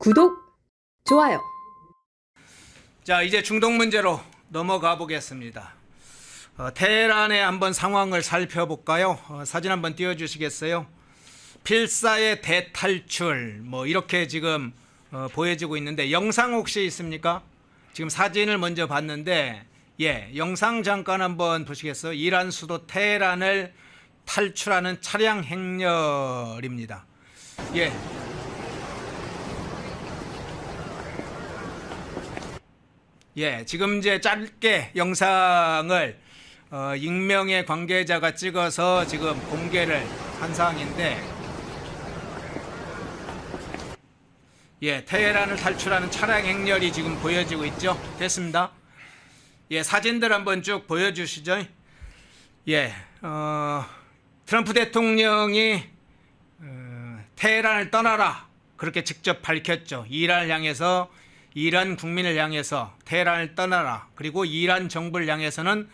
구독, 좋아요. 자, 이제 중동 문제로 넘어가 보겠습니다. 테헤란의 한번 상황을 살펴볼까요? 사진 한번 띄워주시겠어요? 필사의 대탈출 뭐 이렇게 지금 보여지고 있는데 영상 혹시 있습니까? 지금 사진을 먼저 봤는데 영상 잠깐 한번 보시겠어요? 이란 수도 테헤란을 탈출하는 차량 행렬입니다. 지금 이제 짧게 영상을 익명의 관계자가 찍어서 지금 공개를 한 상황인데, 테헤란을 탈출하는 차량 행렬이 지금 보여지고 있죠. 됐습니다. 사진들 한번 쭉 보여주시죠. 트럼프 대통령이 테헤란을 떠나라 그렇게 직접 밝혔죠. 이란 국민을 향해서 테헤란을 떠나라, 그리고 이란 정부를 향해서는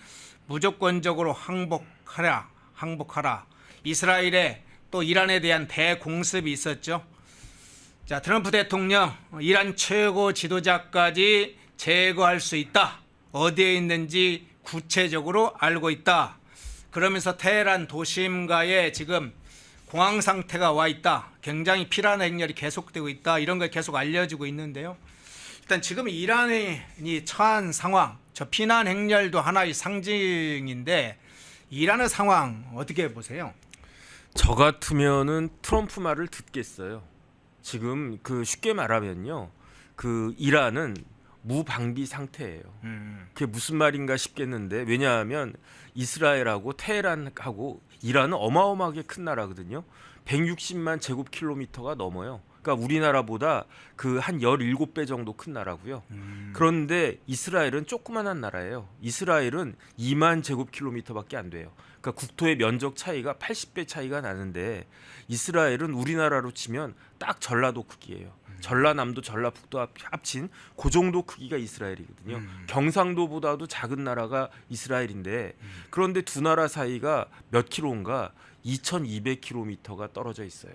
무조건적으로 항복하라. 이스라엘에 또 이란에 대한 대공습이 있었죠. 자, 트럼프 대통령 이란 최고 지도자까지 제거할 수 있다. 어디에 있는지 구체적으로 알고 있다. 그러면서 테헤란 도심가에 지금 공황 상태가 와 있다. 굉장히 피란 행렬이 계속되고 있다. 이런 걸 계속 알려지고 있는데요. 일단 지금 이란이 처한 상황, 저 피난 행렬도 하나의 상징인데 이란의 상황 어떻게 보세요? 저 같으면은 트럼프 말을 듣겠어요. 지금 쉽게 말하면요, 이란은 무방비 상태예요. 그게 무슨 말인가 싶겠는데, 왜냐하면 이스라엘하고 테헤란하고 이란은 어마어마하게 큰 나라거든요. 160만 제곱킬로미터가 넘어요. 그러니까 우리나라보다 한 17배 정도 큰 나라고요. 그런데 이스라엘은 조그만한 나라예요. 이스라엘은 2만 제곱킬로미터밖에 안 돼요. 그러니까 국토의 면적 차이가 80배 차이가 나는데 이스라엘은 우리나라로 치면 딱 전라도 크기예요. 전라남도 전라북도 합친 그 정도 크기가 이스라엘이거든요. 경상도보다도 작은 나라가 이스라엘인데, 그런데 두 나라 사이가 몇 킬로인가 2200km가 떨어져 있어요.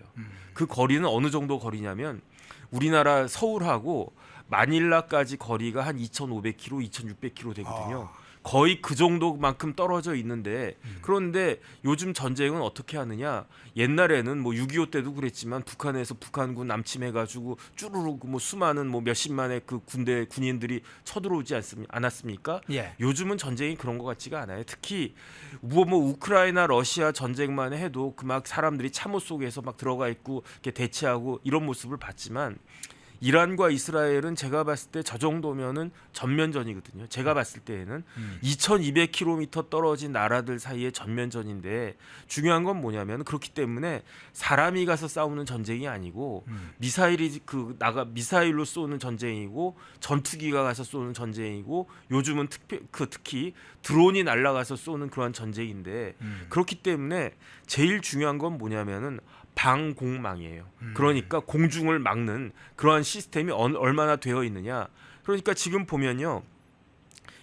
그 거리는 어느 정도 거리냐면 우리나라 서울하고 마닐라까지 거리가 한 2500km, 2600km 되거든요. 거의 그 정도만큼 떨어져 있는데, 그런데 요즘 전쟁은 어떻게 하느냐? 옛날에는 6.25 때도 그랬지만 북한에서 북한군 남침해가지고 쭈루룩 수많은 몇십만의 군인들이 쳐들어오지 않았습니까? 요즘은 전쟁이 그런 것 같지가 않아요. 특히 우크라이나 러시아 전쟁만 해도 막 사람들이 참호 속에서 막 들어가 있고 이렇게 대치하고 이런 모습을 봤지만, 이란과 이스라엘은 제가 봤을 때 저 정도면은 전면전이거든요. 제가 봤을 때에는 2200km 떨어진 나라들 사이의 전면전인데, 중요한 건 뭐냐면 그렇기 때문에 사람이 가서 싸우는 전쟁이 아니고 미사일로 쏘는 전쟁이고 전투기가 가서 쏘는 전쟁이고, 요즘은 특히 드론이 날아가서 쏘는 그런 전쟁인데, 그렇기 때문에 제일 중요한 건 뭐냐면은 방공망이에요. 그러니까 공중을 막는 그러한 시스템이 얼마나 되어 있느냐. 그러니까 지금 보면요,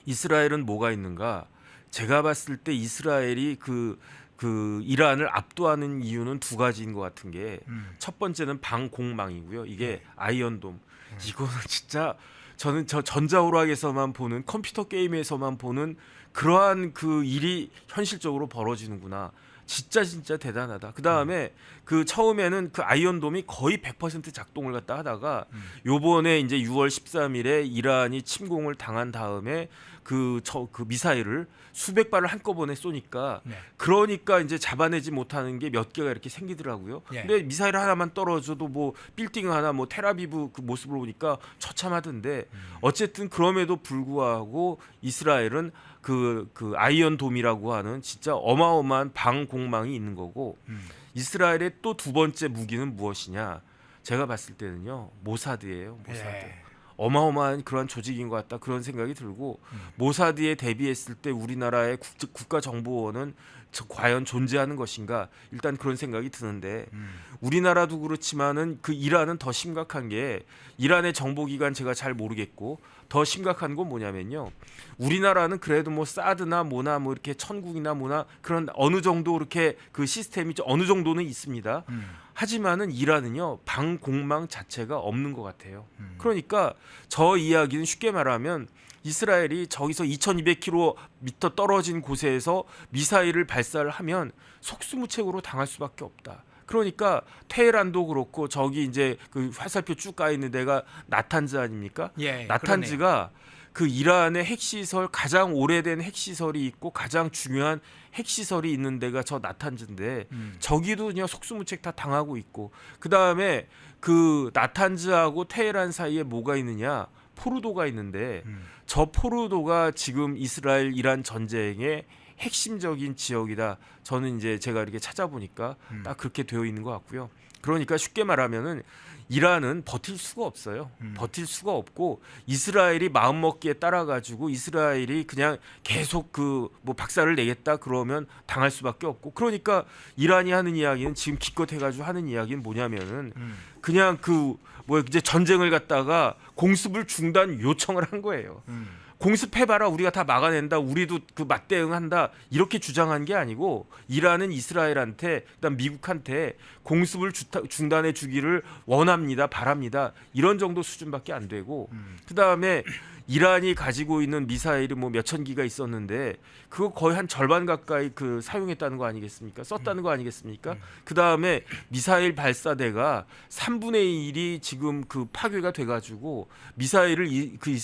이스라엘은 뭐가 있는가? 제가 봤을 때 이스라엘이 이란을 압도하는 이유는 두 가지인 것 같은 게, 첫 번째는 방공망이고요. 이게 아이언돔. 이거는 진짜 저는 저 전자오락에서만 보는, 컴퓨터 게임에서만 보는 그러한 일이 현실적으로 벌어지는구나. 진짜 대단하다. 그 다음에 처음에는 아이언돔이 거의 100% 작동을 갖다 하다가 요번에 이제 6월 13일에 이란이 침공을 당한 다음에 미사일을 수백 발을 한꺼번에 쏘니까, 그러니까 이제 잡아내지 못하는 게 몇 개가 이렇게 생기더라고요. 근데 미사일 하나만 떨어져도 빌딩 하나 텔아비브 모습을 보니까 처참하던데, 어쨌든 그럼에도 불구하고 이스라엘은 아이언돔이라고 하는 진짜 어마어마한 방공망이 있는 거고, 이스라엘의 또 두 번째 무기는 무엇이냐? 제가 봤을 때는요, 모사드예요. 모사드. 어마어마한 그런 조직인 것 같다, 그런 생각이 들고, 모사드에 대비했을 때 우리나라의 국가정보원은 과연 존재하는 것인가, 일단 그런 생각이 드는데, 우리나라도 그렇지만은 이란은 더 심각한 게, 이란의 정보기관 제가 잘 모르겠고, 더 심각한 건 뭐냐면요, 우리나라는 그래도 사드나 이렇게 천국이나 그런 어느 정도 이렇게 시스템이 어느 정도는 있습니다. 하지만은 이란은요 방공망 자체가 없는 것 같아요. 그러니까 저 이야기는 쉽게 말하면 이스라엘이 저기서 2,200km 떨어진 곳에서 미사일을 발사를 하면 속수무책으로 당할 수밖에 없다. 그러니까 테헤란도 그렇고 저기 이제 그 화살표 쭉 가 있는 데가 나탄즈 아닙니까? 예, 나탄즈가 그 이란의 핵시설 가장 오래된 핵시설이 있고 가장 중요한 핵시설이 있는 데가 저 나탄즈인데 저기도 그냥 속수무책 다 당하고 있고 그 다음에 그 나탄즈하고 테헤란 사이에 뭐가 있느냐 포르도가 있는데 저 포르도가 지금 이스라엘 이란 전쟁의 핵심적인 지역이다. 저는 이제 제가 이렇게 찾아보니까 딱 그렇게 되어 있는 것 같고요. 그러니까 쉽게 말하면은 이란은 버틸 수가 없어요. 버틸 수가 없고 이스라엘이 마음먹기에 따라 가지고 이스라엘이 그냥 계속 그 뭐 박살을 내겠다 그러면 당할 수밖에 없고 그러니까 이란이 하는 이야기는 지금 기껏 해가지고 하는 이야기는 뭐냐면은 그냥 그 뭐 이제 전쟁을 갖다가 공습을 중단 요청을 한 거예요. 공습해봐라 우리가 다 막아낸다 우리도 그 맞대응한다 이렇게 주장한 게 아니고 이란은 이스라엘한테 그다음 미국한테 공습을 중단해 주기를 원합니다 바랍니다 이런 정도 수준밖에 안 되고 그다음에 이란이 가지고 있는 미사일이 뭐 몇천 기가 있었는데 그거 거의 한 절반 가까이 그 사용했다는 거 아니겠습니까? 썼다는 거 아니겠습니까? 그다음에 미사일 발사대가 3분의 1이 지금 그 파괴가 돼가지고 미사일을 그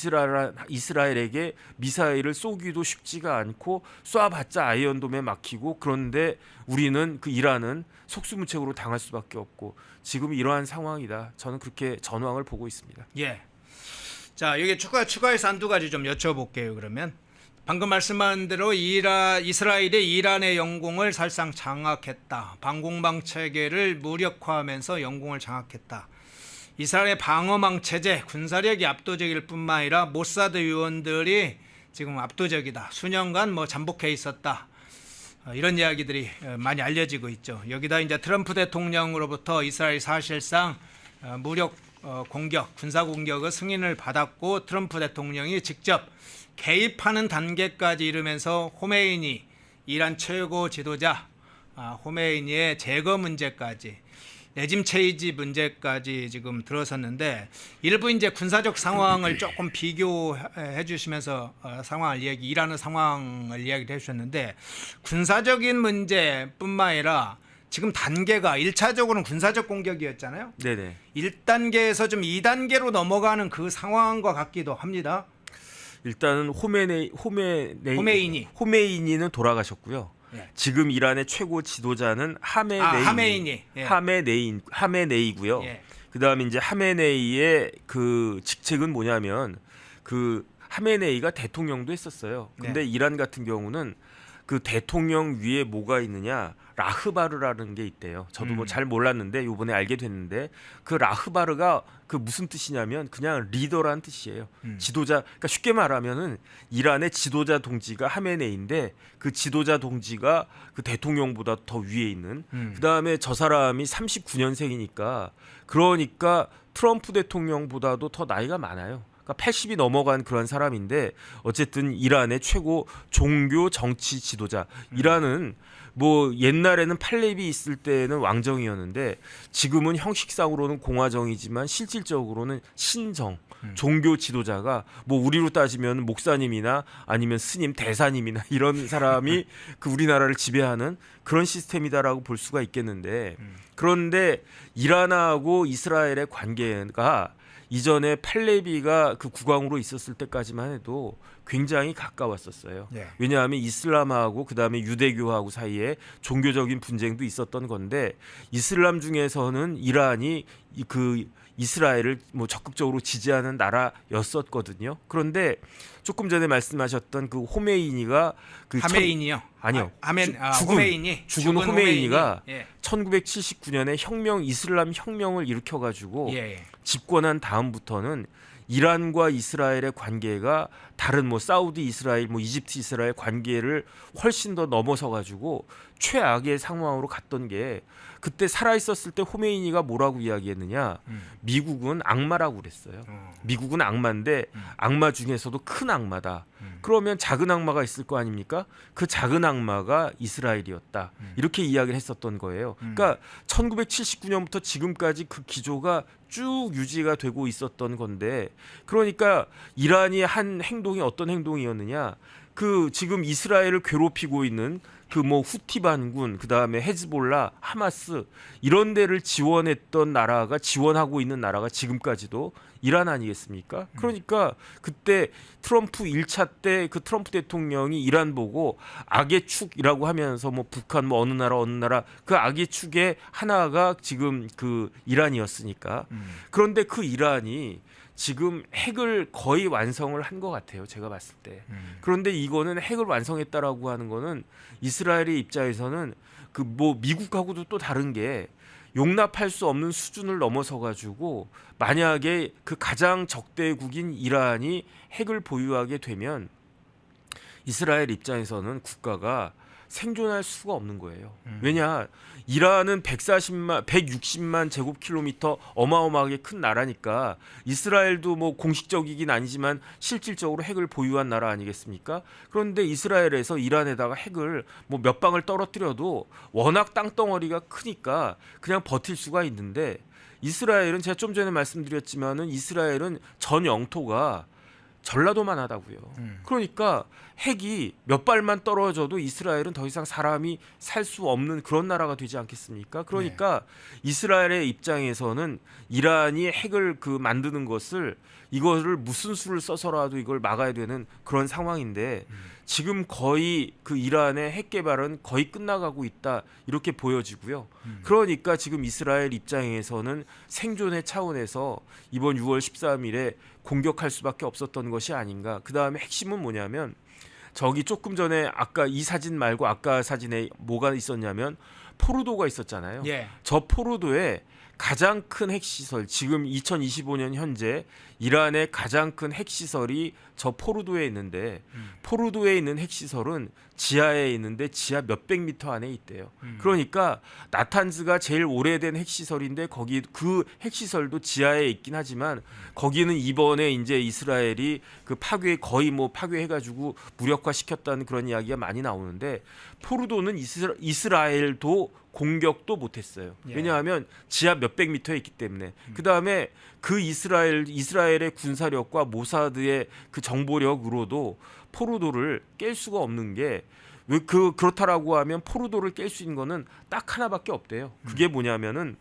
이스라엘에게 미사일을 쏘기도 쉽지가 않고 쏴봤자 아이언돔에 막히고 그런데 우리는 그 이란은 속수무책으로 당할 수밖에 없고 지금 이러한 상황이다. 저는 그렇게 전황을 보고 있습니다. 예. 자, 여기 추가해서 한두 가지 좀 여쭤볼게요. 그러면 방금 말씀한 대로 이스라엘이 이란의 영공을 사실상 장악했다. 방공망 체계를 무력화하면서 영공을 장악했다. 이스라엘의 방어망 체제, 군사력이 압도적일 뿐만 아니라 모사드 요원들이 지금 압도적이다. 수년간 뭐 잠복해 있었다. 이런 이야기들이 많이 알려지고 있죠. 여기다 이제 트럼프 대통령으로부터 이스라엘이 사실상 무력 공격, 군사 공격의 승인을 받았고 트럼프 대통령이 직접 개입하는 단계까지 이르면서 호메이니 이란 최고 지도자 호메이니의 제거 문제까지 레짐 체이지 문제까지 지금 들어섰는데 일부 이제 군사적 상황을 조금 비교해 주시면서 이란의 상황을 이야기를 해주셨는데 군사적인 문제뿐만 아니라 지금 단계가 1차적으로는 군사적 공격이었잖아요. 네네. 1단계에서 좀 2단계로 넘어가는 그 상황과 같기도 합니다. 일단은 호메이니는 돌아가셨고요. 예. 지금 이란의 최고 지도자는 하메네이고요. 예. 그다음에 이제 하메네이의 그 직책은 뭐냐면 그 하메네이가 대통령도 했었어요. 근데 네. 이란 같은 경우는 그 대통령 위에 뭐가 있느냐 라흐바르라는 게 있대요. 저도 뭐 잘 몰랐는데 이번에 알게 됐는데 그 라흐바르가 그 무슨 뜻이냐면 그냥 리더라는 뜻이에요. 지도자. 그러니까 쉽게 말하면은 이란의 지도자 동지가 하메네이인데 그 지도자 동지가 그 대통령보다 더 위에 있는. 그다음에 저 사람이 39년생이니까 그러니까 트럼프 대통령보다도 더 나이가 많아요. 그러니까 80이 넘어간 그런 사람인데 어쨌든 이란의 최고 종교 정치 지도자. 이란은 뭐 옛날에는 팔레비 있을 때는 왕정이었는데 지금은 형식상으로는 공화정이지만 실질적으로는 신정 종교 지도자가 뭐 우리로 따지면 목사님이나 아니면 스님 대사님이나 이런 사람이 그 우리나라를 지배하는 그런 시스템이다라고 볼 수가 있겠는데 그런데 이란하고 이스라엘의 관계가 이전에 팔레비가 그 국왕으로 있었을 때까지만 해도 굉장히 가까웠었어요. 네. 왜냐하면 이슬람하고 그다음에 유대교하고 사이에 종교적인 분쟁도 있었던 건데 이슬람 중에서는 이란이 그 이스라엘을 뭐 적극적으로 지지하는 나라였었거든요. 그런데 조금 전에 말씀하셨던 그 호메이니가 그 하메이니요? 아니요. 호메이니. 죽은 호메이니가 예. 1979년에 이슬람 혁명을 일으켜 가지고 예. 집권한 다음부터는 이란과 이스라엘의 관계가 다른 뭐 사우디 이스라엘 뭐 이집트 이스라엘 관계를 훨씬 더 넘어서 가지고 최악의 상황으로 갔던 게 그때 살아 있었을 때 호메이니가 뭐라고 이야기했느냐? 미국은 악마라고 그랬어요. 미국은 악마인데 악마 중에서도 큰 악마다. 그러면 작은 악마가 있을 거 아닙니까? 그 작은 악마가 이스라엘이었다. 이렇게 이야기를 했었던 거예요. 그러니까 1979년부터 지금까지 그 기조가 쭉 유지가 되고 있었던 건데, 그러니까 이란이 한 행동이 어떤 행동이었느냐? 그 지금 이스라엘을 괴롭히고 있는 그 뭐 후티 반군, 그 다음에 헤즈볼라, 하마스 이런 데를 지원했던 나라가, 지원하고 있는 나라가 지금까지도 이란 아니겠습니까? 그러니까 그때 트럼프 1차 때 그 트럼프 대통령이 이란 보고 악의 축이라고 하면서 뭐 북한 뭐 어느 나라 그 악의 축의 하나가 지금 그 이란이었으니까. 그런데 그 이란이 지금 핵을 거의 완성을 한 것 같아요. 제가 봤을 때. 그런데 이거는 핵을 완성했다라고 하는 거는 이스라엘의 입장에서는 그 뭐 미국하고도 또 다른 게 용납할 수 없는 수준을 넘어서 가지고 만약에 그 가장 적대국인 이란이 핵을 보유하게 되면 이스라엘 입장에서는 국가가 생존할 수가 없는 거예요. 왜냐? 이란은 160만 제곱킬로미터 어마어마하게 큰 나라니까 이스라엘도 뭐 공식적이긴 아니지만 실질적으로 핵을 보유한 나라 아니겠습니까? 그런데 이스라엘에서 이란에다가 핵을 뭐 몇 방을 떨어뜨려도 워낙 땅덩어리가 크니까 그냥 버틸 수가 있는데, 이스라엘은 제가 좀 전에 말씀드렸지만은 이스라엘은 전 영토가 전라도만 하다고요. 그러니까 핵이 몇 발만 떨어져도 이스라엘은 더 이상 사람이 살 수 없는 그런 나라가 되지 않겠습니까? 그러니까 이스라엘의 입장에서는 이란이 핵을 그 만드는 것을, 이거를 무슨 수를 써서라도 이걸 막아야 되는 그런 상황인데, 지금 거의 그 이란의 핵 개발은 거의 끝나가고 있다 이렇게 보여지고요. 그러니까 지금 이스라엘 입장에서는 생존의 차원에서 이번 6월 13일에 공격할 수밖에 없었던 것이 아닌가. 그 다음에 핵심은 뭐냐면, 저기 조금 전에 아까 이 사진 말고 아까 사진에 뭐가 있었냐면 포르도가 있었잖아요. 예. 저 포르도에 가장 큰 핵시설, 지금 2025년 현재 이란의 가장 큰 핵시설이 저 포르도에 있는데, 포르도에 있는 핵시설은 지하에 있는데 지하 몇백 미터 안에 있대요. 그러니까 나탄즈가 제일 오래된 핵시설인데 거기 그 핵시설도 지하에 있긴 하지만 거기는 이번에 이제 이스라엘이 그 파괴, 거의 뭐 파괴해가지고 무력화시켰다는 그런 이야기가 많이 나오는데, 포르도는 이스라엘도 공격도 못했어요. 예. 왜냐하면 지하 몇백 미터에 있기 때문에. 그 다음에 그 이스라엘의 군사력과 모사드의 그 정보력으로도 포르도를 깰 수가 없는 게, 왜 그렇다라고 하면 포르도를 깰 수 있는 거는 딱 하나밖에 없대요. 그게 뭐냐면은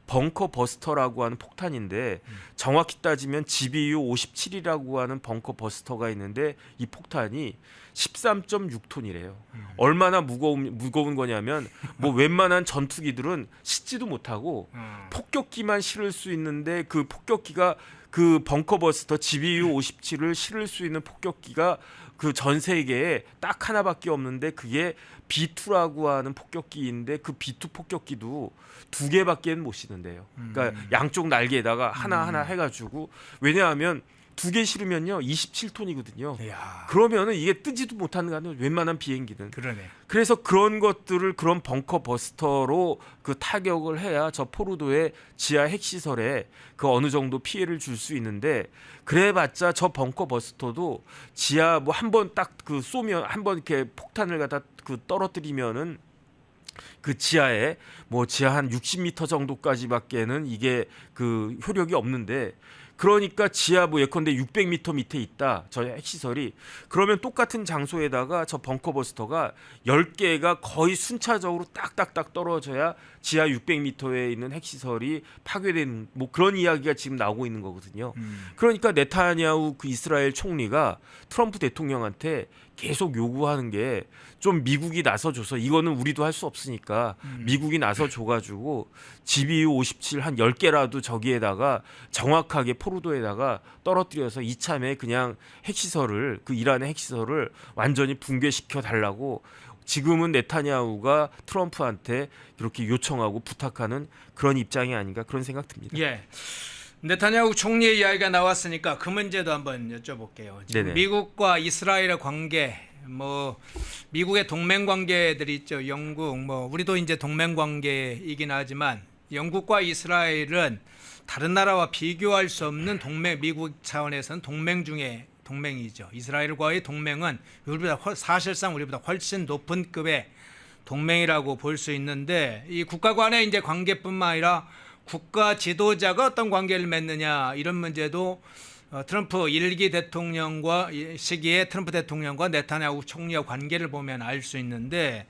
벙커 버스터라고 하는 폭탄인데, 정확히 따지면 GBU 57이라고 하는 벙커 버스터가 있는데 이 폭탄이 13.6톤이래요. 얼마나 무거운 거냐면 뭐 웬만한 전투기들은 싣지도 못하고 폭격기만 실을 수 있는데, 그 폭격기가 그 벙커 버스터 GBU 57을 실을 수 있는 폭격기가 그 전 세계에 딱 하나밖에 없는데, 그게 B2라고 하는 폭격기인데 그 B2 폭격기도 2개밖에 못 실는데요. 그러니까 양쪽 날개에다가 하나하나 해가지고, 왜냐하면 2개 실으면요 27톤이거든요. 이야. 그러면은 이게 뜨지도 못하는 거는 웬만한 비행기는. 그러네. 그래서 그런 것들을 그런 벙커 버스터로 그 타격을 해야 저 포르도의 지하 핵시설에 그 어느 정도 피해를 줄 수 있는데, 그래봤자 저 벙커 버스터도 지하 뭐 한 번 딱 그 쏘면, 한 번 이렇게 폭탄을 갖다 그 떨어뜨리면은 그 지하에 뭐 지하 한 60m 정도까지밖에는 이게 그 효력이 없는데, 그러니까 지하 뭐 예컨대 600m 밑에 있다 저 핵시설이, 그러면 똑같은 장소에다가 저 벙커버스터가 10개가 거의 순차적으로 딱딱딱 떨어져야 지하 600m에 있는 핵시설이 파괴된 뭐 그런 이야기가 지금 나오고 있는 거거든요. 그러니까 네타냐후 그 이스라엘 총리가 트럼프 대통령한테 계속 요구하는 게, 좀 미국이 나서줘서, 이거는 우리도 할 수 없으니까 미국이 나서줘가지고 GBU 57 한 10개라도 저기에다가 정확하게 포르도에다가 떨어뜨려서 이참에 그냥 핵시설을, 그 이란의 핵시설을 완전히 붕괴시켜 달라고 지금은 네타냐후가 트럼프한테 이렇게 요청하고 부탁하는 그런 입장이 아닌가, 그런 생각 듭니다. 예. 네타냐후 총리의 이야기가 나왔으니까 그 문제도 한번 여쭤볼게요. 지금 네네. 미국과 이스라엘의 관계 뭐 미국의 동맹 관계들이 있죠. 영국 뭐 우리도 이제 동맹 관계이긴 하지만 영국과 이스라엘은 다른 나라와 비교할 수 없는 동맹, 미국 차원에서는 동맹 중에 동맹이죠. 이스라엘과의 동맹은 사실상 우리보다 훨씬 높은 급의 동맹이라고 볼 수 있는데 이 국가 간의 이제 관계뿐만 아니라 국가 지도자가 어떤 관계를 맺느냐 이런 문제도 트럼프 1기 대통령과 시기에 트럼프 대통령과 네타냐후 총리와 관계를 보면 알 수 있는데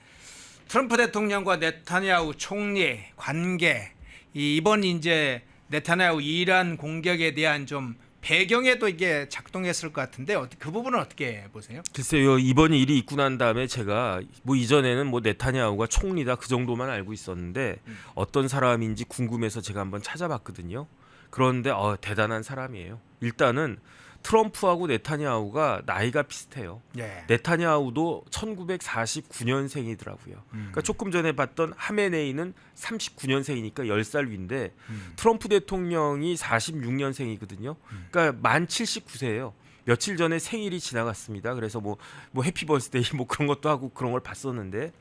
트럼프 대통령과 네타냐후 총리 관계 이번 이제 네타냐후 이란 공격에 대한 좀 배경에도 이게 작동했을 것 같은데 그 부분은 어떻게 보세요? 글쎄요, 이번 일이 있고 난 다음에 제가 뭐 이전에는 뭐 네타냐후가 총리다 그 정도만 알고 있었는데 어떤 사람인지 궁금해서 제가 한번 찾아봤거든요. 그런데 대단한 사람이에요. 일단은 트럼프하고 네타냐후가 나이가 비슷해요. 예. 네타냐후도 1949년생이더라고요. 그러니까 조금 전에 봤던 하메네이는 39년생이니까 10살 위인데 트럼프 대통령이 46년생이거든요. 그러니까 만 79세예요. 며칠 전에 생일이 지나갔습니다. 그래서 뭐 해피 버스데이 뭐 그런 것도 하고 그런 걸 봤었는데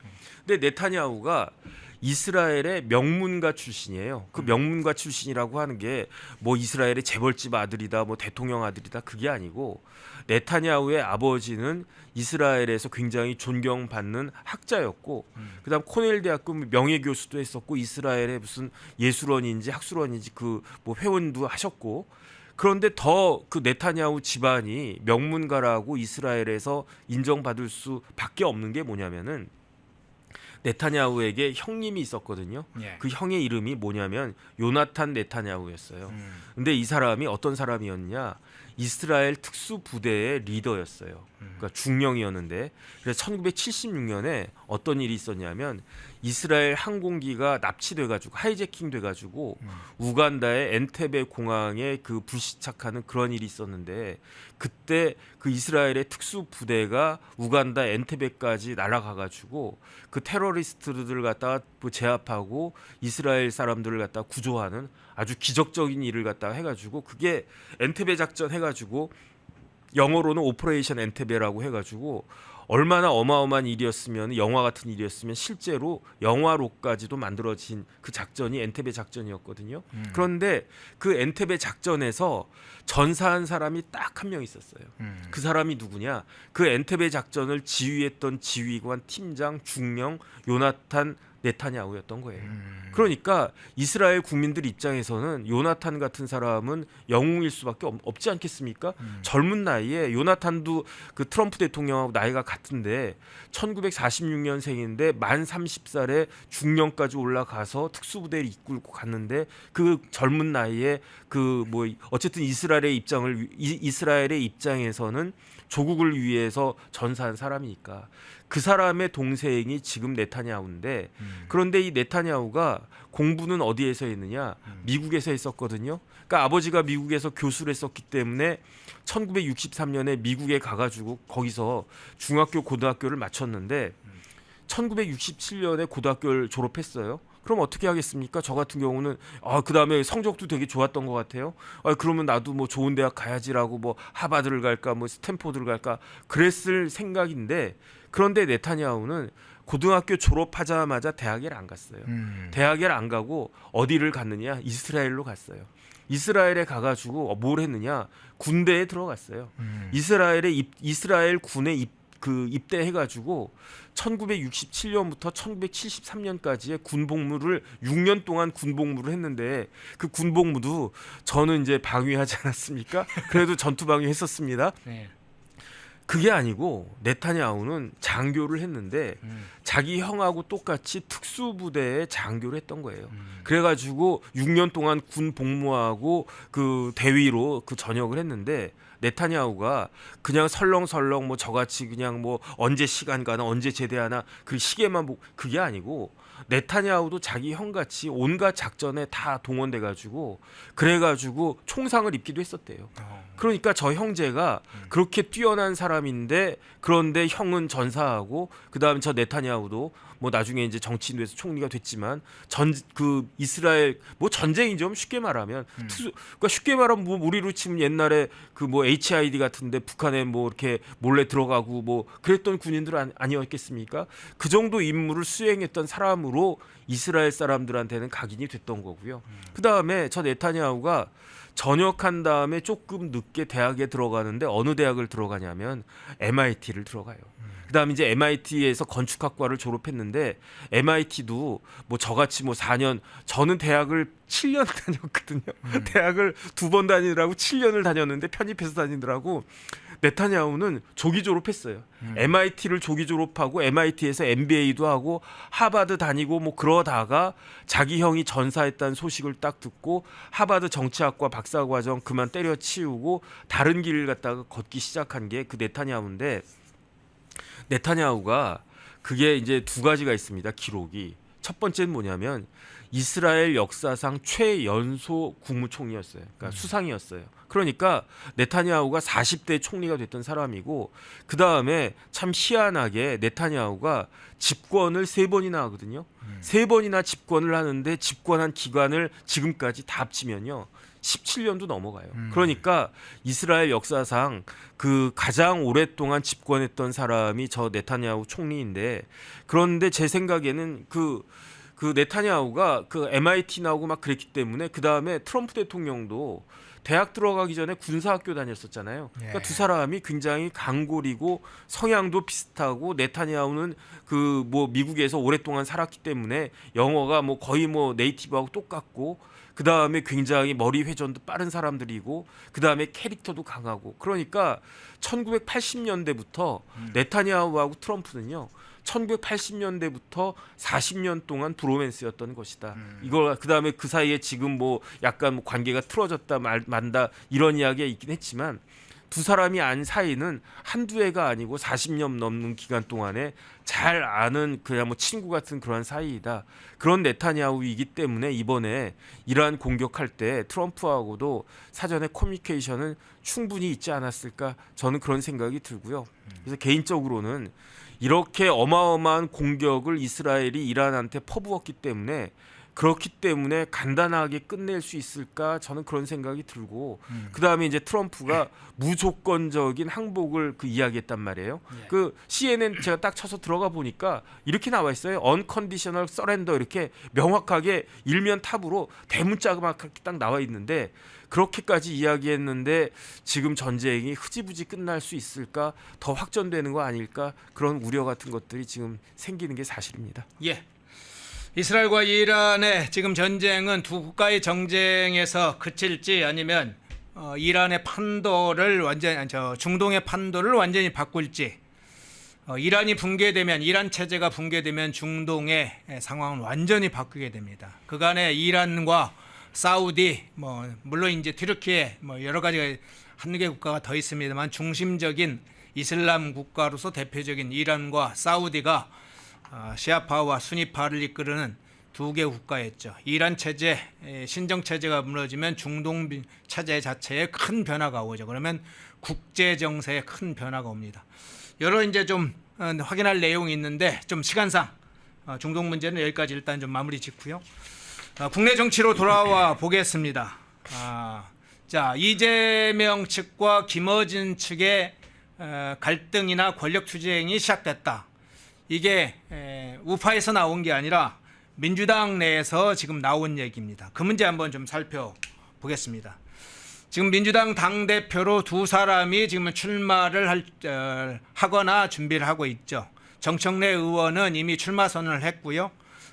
근데 네타냐후가 이스라엘의 명문가 출신이에요. 그 명문가 출신이라고 하는 게 뭐 이스라엘의 재벌집 아들이다, 뭐 대통령 아들이다 그게 아니고 네타냐후의 아버지는 이스라엘에서 굉장히 존경받는 학자였고, 그다음 코넬 대학교 명예 교수도 했었고 이스라엘의 무슨 예술원인지 학술원인지 그 뭐 회원도 하셨고. 그런데 더 그 네타냐후 집안이 명문가라고 이스라엘에서 인정받을 수밖에 없는 게 뭐냐면은. 네타냐후에게 형님이 있었거든요. 예. 그 형의 이름이 뭐냐면 요나탄 네타냐후였어요. 근데 이 사람이 어떤 사람이었냐? 이스라엘 특수부대의 리더였어요. 그러니까 중령이었는데 그래서 1976년에 어떤 일이 있었냐면 이스라엘 항공기가 납치돼가지고 하이제킹 돼가지고 우간다의 엔테베 공항에 그 불시착하는 그런 일이 있었는데 그때 그 이스라엘의 특수부대가 우간다 엔테베까지 날아가가지고 그 테러리스트들 갖다가 제압하고 이스라엘 사람들을 갖다가 구조하는 아주 기적적인 일을 갖다가 해가지고 그게 엔테베 작전 해가지고 영어로는 오퍼레이션 엔테베라고 해가지고 얼마나 어마어마한 일이었으면 영화 같은 일이었으면 실제로 영화로까지도 만들어진 그 작전이 엔테베 작전이었거든요. 그런데 그 엔테베 작전에서 전사한 사람이 딱 한 명 있었어요. 그 사람이 누구냐? 그 엔테베 작전을 지휘했던 지휘관, 팀장, 중령 요나탄 네타냐후였던 거예요. 그러니까 이스라엘 국민들 입장에서는 요나탄 같은 사람은 영웅일 수밖에 없지 않겠습니까? 젊은 나이에 요나탄도 그 트럼프 대통령하고 나이가 같은데 1946년생인데 만 30살에 중령까지 올라가서 특수부대를 이끌고 갔는데 그 젊은 나이에 그 뭐 어쨌든 이스라엘의 입장에서는 조국을 위해서 전사한 사람이니까 그 사람의 동생이 지금 네타냐후인데 그런데 이 네타냐후가 공부는 어디에서 했느냐? 미국에서 했었거든요. 그러니까 아버지가 미국에서 교수를 했었기 때문에 1963년에 미국에 가가지고 거기서 중학교 고등학교를 마쳤는데 1967년에 고등학교를 졸업했어요. 그럼 어떻게 하겠습니까? 저 같은 경우는 그 다음에 성적도 되게 좋았던 것 같아요. 그러면 나도 뭐 좋은 대학 가야지라고 뭐 하버드를 갈까 뭐 스탠포드를 갈까 그랬을 생각인데 그런데 네타냐후는 고등학교 졸업하자마자 대학을 안 갔어요. 대학을 안 가고 어디를 갔느냐? 이스라엘로 갔어요. 이스라엘에 가가지고 뭘 했느냐? 군대에 들어갔어요. 이스라엘 군에 입대해가지고 1967년부터 1973년까지의 군복무를 6년 동안 군복무를 했는데 그 군복무도 저는 이제 방위하지 않았습니까? 그래도 전투 방위했었습니다. 네. 그게 아니고 네타냐후는 장교를 했는데 자기 형하고 똑같이 특수부대에 장교를 했던 거예요. 그래가지고 6년 동안 군 복무하고 그 대위로 그 전역을 했는데 네타냐후가 그냥 설렁설렁 뭐 저같이 그냥 뭐 언제 시간 가나 언제 제대하나 그 시계만 보고 그게 아니고 네타냐후도 자기 형같이 온갖 작전에 다 동원돼가지고 그래가지고 총상을 입기도 했었대요. 그러니까 저 형제가 그렇게 뛰어난 사람인데 그런데 형은 전사하고 그다음에 저 네타냐후도 뭐 나중에 이제 정치인도 해서 총리가 됐지만 그 이스라엘 뭐 전쟁이죠. 쉽게 말하면 그러니까 쉽게 말하면 뭐 우리로 치면 옛날에 그 뭐 HID 같은데 북한에 뭐 이렇게 몰래 들어가고 뭐 그랬던 군인들 아니었겠습니까? 그 정도 임무를 수행했던 사람으로 이스라엘 사람들한테는 각인이 됐던 거고요. 그 다음에 저 네타냐후가 전역한 다음에 조금 늦게 대학에 들어가는데 어느 대학을 들어가냐면 MIT를 들어가요. 그다음에 이제 MIT에서 건축학과를 졸업했는데 MIT도 뭐 저같이 뭐 4년 저는 대학을 7년 다녔거든요. 대학을 2번 다니느라고 7년을 다녔는데 편입해서 다니느라고 네타냐후는 조기 졸업했어요. MIT를 조기 졸업하고 MIT에서 MBA도 하고 하버드 다니고 뭐 그러다가 자기 형이 전사했다는 소식을 딱 듣고 하버드 정치학과 박사과정 그만 때려치우고 다른 길을 갖다가 걷기 시작한 게 그 네타냐후인데 네타냐후가 그게 이제 두 가지가 있습니다. 기록이. 첫 번째는 뭐냐면 이스라엘 역사상 최연소 국무총리였어요. 그러니까 수상이었어요. 그러니까 네타냐후가 40대 총리가 됐던 사람이고 그 다음에 참 희한하게 네타냐후가 집권을 3번이나 하거든요. 3번이나 집권을 하는데 집권한 기간을 지금까지 다 합치면요. 17년도 넘어가요. 그러니까 이스라엘 역사상 그 가장 오랫동안 집권했던 사람이 저 네타냐후 총리인데 그런데 제 생각에는 그 네타냐후가 그 MIT 나오고 막 그랬기 때문에 그 다음에 트럼프 대통령도 대학 들어가기 전에 군사학교 다녔었잖아요. 그러니까 두 사람이 굉장히 강골이고 성향도 비슷하고 네타냐후는 그 뭐 미국에서 오랫동안 살았기 때문에 영어가 뭐 거의 뭐 네이티브하고 똑같고 그 다음에 굉장히 머리 회전도 빠른 사람들이고 그 다음에 캐릭터도 강하고 그러니까 1980년대부터 네타냐후하고 트럼프는요. 1980년대부터 40년 동안 브로맨스였던 것이다. 이걸 그다음에 그 사이에 지금 뭐 약간 뭐 관계가 틀어졌다 만다 이런 이야기가 있긴 했지만 두 사람이 안 사이는 한두 해가 아니고 40년 넘는 기간 동안에 잘 아는 그냥 뭐 친구 같은 그런 사이이다. 그런 네타냐후이기 때문에 이번에 이란 공격할 때 트럼프하고도 사전에 커뮤니케이션은 충분히 있지 않았을까 저는 그런 생각이 들고요. 그래서 개인적으로는 이렇게 어마어마한 공격을 이스라엘이 이란한테 퍼부었기 때문에 그렇기 때문에 간단하게 끝낼 수 있을까 저는 그런 생각이 들고 그 다음에 이제 트럼프가 무조건적인 항복을 그 이야기했단 말이에요. 그 CNN 제가 딱 쳐서 들어가 보니까 이렇게 나와 있어요. Unconditional Surrender 이렇게 명확하게 일면 탑으로 대문자가 딱 나와 있는데 그렇게까지 이야기했는데 지금 전쟁이 흐지부지 끝날 수 있을까 더 확전되는 거 아닐까 그런 우려 같은 것들이 지금 생기는 게 사실입니다. 예. 이스라엘과 이란의 지금 전쟁은 두 국가의 정쟁에서 그칠지 아니면 이란의 판도를 중동의 판도를 완전히 바꿀지 이란이 붕괴되면 이란 체제가 붕괴되면 중동의 상황은 완전히 바뀌게 됩니다. 그간에 이란과 사우디 물론 이제 튀르키예 여러 가지 한두 개 국가가 더 있습니다만 중심적인 이슬람 국가로서 대표적인 이란과 사우디가 시아파와 수니파를 이끄는 두 개 국가였죠. 이란 체제, 신정 체제가 무너지면 중동 체제 자체에 큰 변화가 오죠. 그러면 국제 정세에 큰 변화가 옵니다. 여러 이제 좀 확인할 내용이 있는데 좀 시간상 중동 문제는 여기까지 일단 좀 마무리 짓고요. 국내 정치로 돌아와 보겠습니다. 자, 이재명 측과 김어준 측의 갈등이나 권력 투쟁이 시작됐다. 이게 우파에서 나온 게 아니라 민주당 내에서 지금 나온 얘기입니다. 그 문제 한번 좀 살펴보겠습니다. 지금 민주당 당대표로 두 사람이 지금 출마를 하거나 준비를 하고 있죠. 정청래 의원은 이미 출마 선언을 했고요.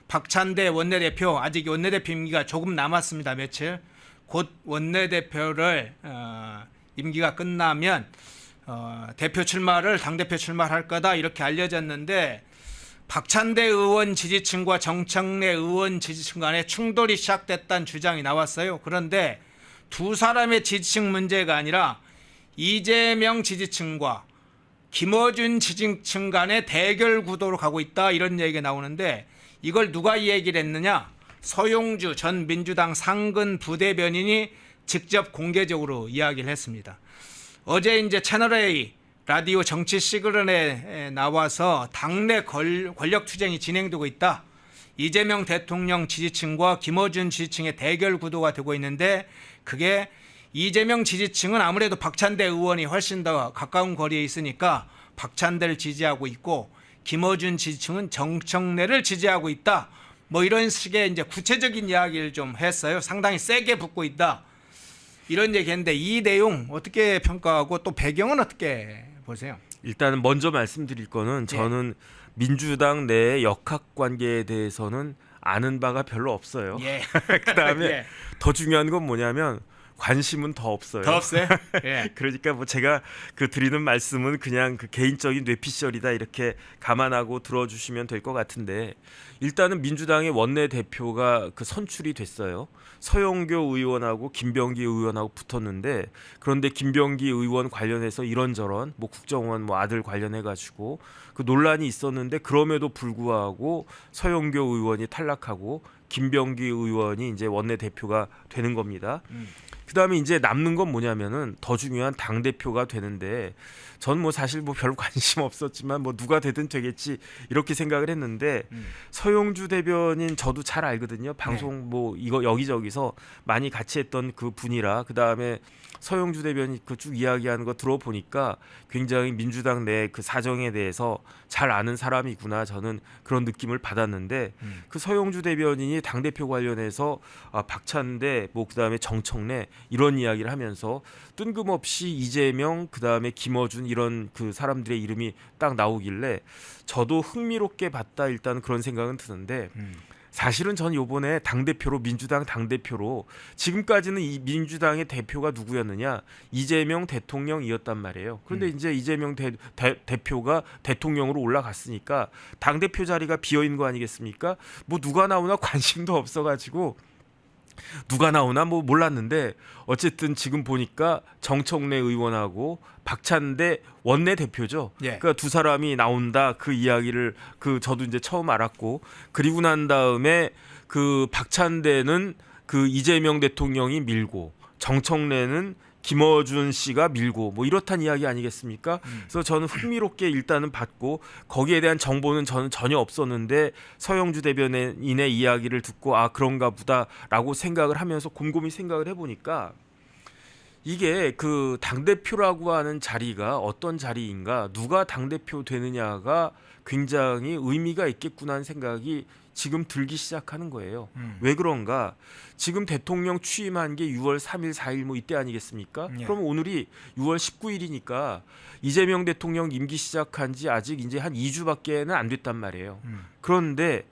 박찬대 원내대표 아직 원내대표 임기가 조금 남았습니다. 며칠. 곧 원내대표를 임기가 끝나면 대표 출마를 당대표 출마를 할 거다 이렇게 알려졌는데 박찬대 의원 지지층과 정청래 의원 지지층 간에 충돌이 시작됐다는 주장이 나왔어요. 그런데 두 사람의 지지층 문제가 아니라 이재명 지지층과 김어준 지지층 간의 대결 구도로 가고 있다 이런 얘기가 나오는데 이걸 누가 얘기를 했느냐? 서용주 전 민주당 상근 부대변인이 직접 공개적으로 이야기를 했습니다. 어제 이제 채널A 라디오 정치 시그널에 나와서 당내 권력 투쟁이 진행되고 있다. 이재명 대통령 지지층과 김어준 지지층의 대결 구도가 되고 있는데 그게 이재명 지지층은 아무래도 박찬대 의원이 훨씬 더 가까운 거리에 있으니까 박찬대를 지지하고 있고 김어준 지지층은 정청래를 지지하고 있다. 뭐 이런 식의 이제 구체적인 이야기를 좀 했어요. 상당히 세게 붙고 있다. 이런 얘기했는데 이 내용 어떻게 평가하고 또 배경은 어떻게 보세요? 일단은 먼저 말씀드릴 거는 저는 민주당 내 역학 관계에 대해서는 아는 바가 별로 없어요. 예. 그다음에 예. 더 중요한 건 뭐냐면 관심은 더 없어요. 더 없어요? 예. 그러니까 뭐 제가 그 드리는 말씀은 그냥 그 개인적인 뇌피셜이다 이렇게 감안하고 들어주시면 될 것 같은데 일단은 민주당의 원내 대표가 그 선출이 됐어요. 서영교 의원하고 김병기 의원하고 붙었는데 그런데 김병기 의원 관련해서 이런저런 뭐 국정원 뭐 아들 관련해 가지고 그 논란이 있었는데 그럼에도 불구하고 서영교 의원이 탈락하고 김병기 의원이 이제 원내 대표가 되는 겁니다. 그다음에 이제 남는 건 뭐냐면은 더 중요한 당 대표가 되는데 전 뭐 사실 뭐 별 관심 없었지만 뭐 누가 되든 되겠지 이렇게 생각을 했는데 서용주 대변인 저도 잘 알거든요. 방송 뭐 이거 여기저기서 많이 같이 했던 그 분이라 그다음에 서용주 대변인 그 쭉 이야기하는 거 들어보니까 굉장히 민주당 내 그 사정에 대해서 잘 아는 사람이구나 저는 그런 느낌을 받았는데 그 서용주 대변인이 당 대표 관련해서 박찬대 뭐 그다음에 정청래 이런 이야기를 하면서 뜬금없이 이재명 그다음에 김어준 이런 그 사람들의 이름이 딱 나오길래 저도 흥미롭게 봤다 일단 그런 생각은 드는데 사실은 전 요번에 당대표로 민주당 당대표로 지금까지는 이 민주당의 대표가 누구였느냐 이재명 대통령이었단 말이에요. 그런데 이제 이재명 대표가 대통령으로 올라갔으니까 당대표 자리가 비어있는 거 아니겠습니까? 뭐 누가 나오나 관심도 없어가지고 누가 나오나 뭐 몰랐는데 어쨌든 지금 보니까 정청래 의원하고 박찬대 원내 대표죠. 예. 그러니까 두 사람이 나온다 그 이야기를 그 저도 이제 처음 알았고 그리고 난 다음에 그 박찬대는 그 이재명 대통령이 밀고 정청래는 김어준 씨가 밀고 뭐 이렇단 이야기 아니겠습니까? 그래서 저는 흥미롭게 일단은 봤고 거기에 대한 정보는 저는 전혀 없었는데 서영주 대변인의 이야기를 듣고 아 그런가 보다라고 생각을 하면서 곰곰이 생각을 해보니까 이게 그 당대표라고 하는 자리가 어떤 자리인가 누가 당대표 되느냐가 굉장히 의미가 있겠구나 하는 생각이 지금 들기 시작하는 거예요. 왜 그런가? 지금 대통령 취임한 게 6월 3일, 4일 뭐 이때 아니겠습니까? 예. 그럼 오늘이 6월 19일이니까 이재명 대통령 임기 시작한 지 아직 이제 한 2주밖에는 안 됐단 말이에요. 그런데